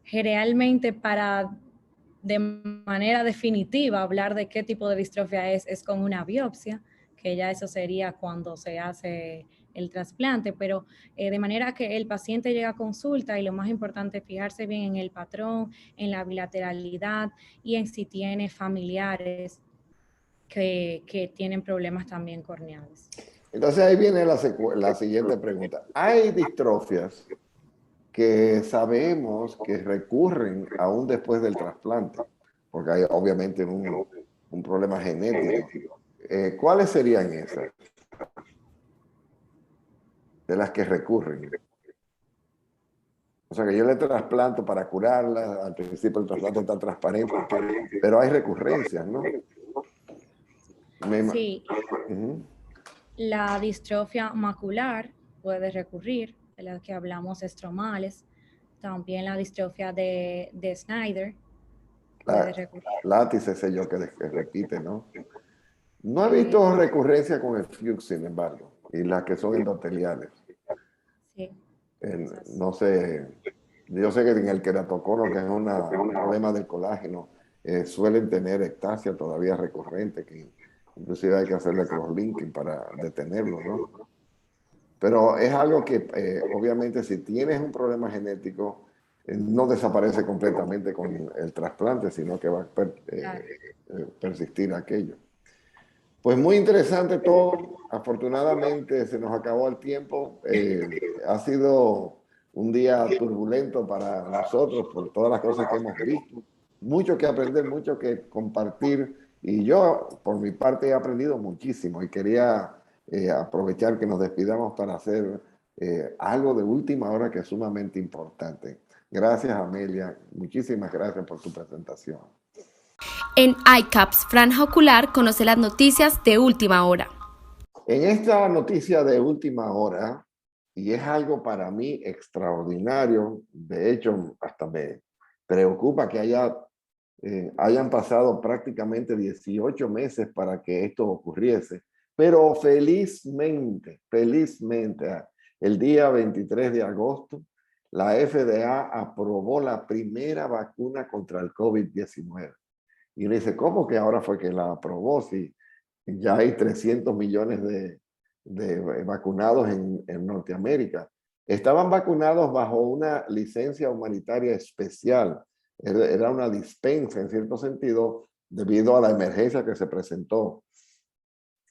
Generalmente para de manera definitiva hablar de qué tipo de distrofia es con una biopsia, que ya eso sería cuando se hace el trasplante, pero de manera que el paciente llega a consulta y lo más importante es fijarse bien en el patrón, en la bilateralidad y en si tiene familiares que tienen problemas también corneales. Entonces ahí viene la siguiente pregunta. ¿Hay distrofias que sabemos que recurren aún después del trasplante? Porque hay obviamente un problema genético. ¿Cuáles serían esas de las que recurren? O sea, que yo le trasplanto para curarla, al principio el trasplante está transparente, pero hay recurrencias, ¿no? Sí, la distrofia macular puede recurrir, de las que hablamos estromales, también la distrofia de Snyder puede recurrir. Látice, sé yo, que repite, ¿no? No he visto recurrencia con el Fuchs, sin embargo, y las que son endoteliales. Sí. No sé, yo sé que en el queratocono, que es un problema del colágeno, suelen tener ectasia todavía recurrente, que inclusive hay que hacerle cross-linking para detenerlo, ¿no? Pero es algo que obviamente si tienes un problema genético, no desaparece completamente con el trasplante, sino que va a persistir aquello. Pues muy interesante todo. Afortunadamente se nos acabó el tiempo. Ha sido un día turbulento para nosotros por todas las cosas que hemos visto. Mucho que aprender, mucho que compartir. Y yo, por mi parte, he aprendido muchísimo y quería aprovechar que nos despidamos para hacer algo de última hora que es sumamente importante. Gracias, Amelia. Muchísimas gracias por tu presentación. En iCaps Franja Ocular conoce las noticias de última hora. En esta noticia de última hora, y es algo para mí extraordinario, de hecho hasta me preocupa que hayan pasado prácticamente 18 meses para que esto ocurriese, pero felizmente, el día 23 de agosto, la FDA aprobó la primera vacuna contra el COVID-19. Y uno dice, ¿cómo que ahora fue que la aprobó? Si ya hay 300 millones de vacunados en Norteamérica. Estaban vacunados bajo una licencia humanitaria especial. Era una dispensa en cierto sentido debido a la emergencia que se presentó.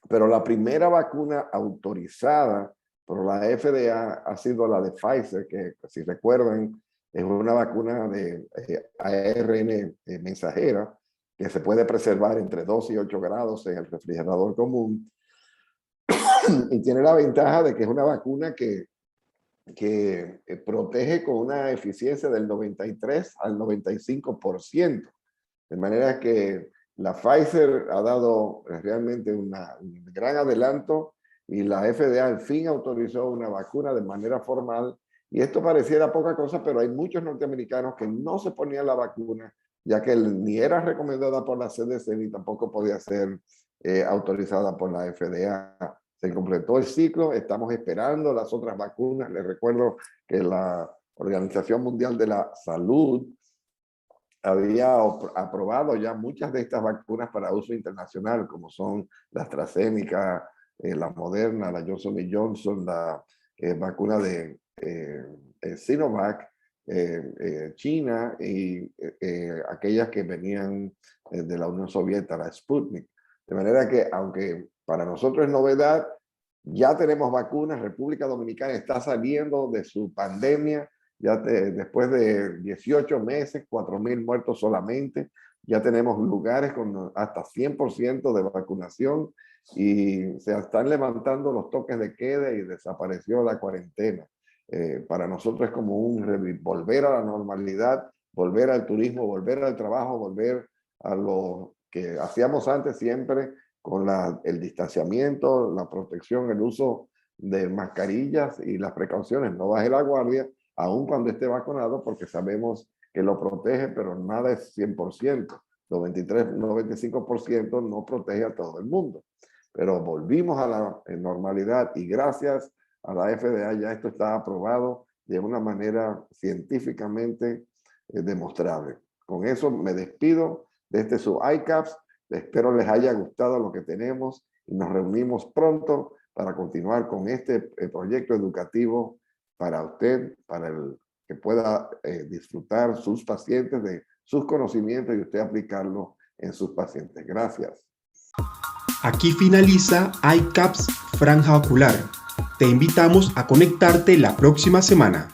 Pero la primera vacuna autorizada por la FDA ha sido la de Pfizer, que si recuerdan es una vacuna de ARN mensajera, que se puede preservar entre 2 y 8 grados en el refrigerador común. Y tiene la ventaja de que es una vacuna que protege con una eficiencia del 93 al 95%. De manera que la Pfizer ha dado realmente un gran adelanto y la FDA al fin autorizó una vacuna de manera formal. Y esto pareciera poca cosa, pero hay muchos norteamericanos que no se ponían la vacuna ya que ni era recomendada por la CDC ni tampoco podía ser autorizada por la FDA. Se completó el ciclo, estamos esperando las otras vacunas. Les recuerdo que la Organización Mundial de la Salud había aprobado ya muchas de estas vacunas para uso internacional, como son la AstraZeneca, la Moderna, la Johnson & Johnson, la vacuna de Sinovac, China y aquellas que venían de la Unión Soviética, la Sputnik. De manera que, aunque para nosotros es novedad, ya tenemos vacunas. República Dominicana está saliendo de su pandemia. Ya después de 18 meses, 4.000 muertos solamente, ya tenemos lugares con hasta 100% de vacunación y se están levantando los toques de queda y desapareció la cuarentena. Para nosotros es como un volver a la normalidad, volver al turismo, volver al trabajo, volver a lo que hacíamos antes siempre con el distanciamiento, la protección, el uso de mascarillas y las precauciones. No baje la guardia, aun cuando esté vacunado, porque sabemos que lo protege, pero nada es 100%. 95% no protege a todo el mundo. Pero volvimos a la normalidad y gracias a la FDA ya esto está aprobado de una manera científicamente demostrable. Con eso me despido de este su ICAPS. Espero les haya gustado lo que tenemos y nos reunimos pronto para continuar con este proyecto educativo para usted, para el que pueda disfrutar sus pacientes de sus conocimientos y usted aplicarlo en sus pacientes. Gracias. Aquí finaliza ICAPS Franja Ocular. Te invitamos a conectarte la próxima semana.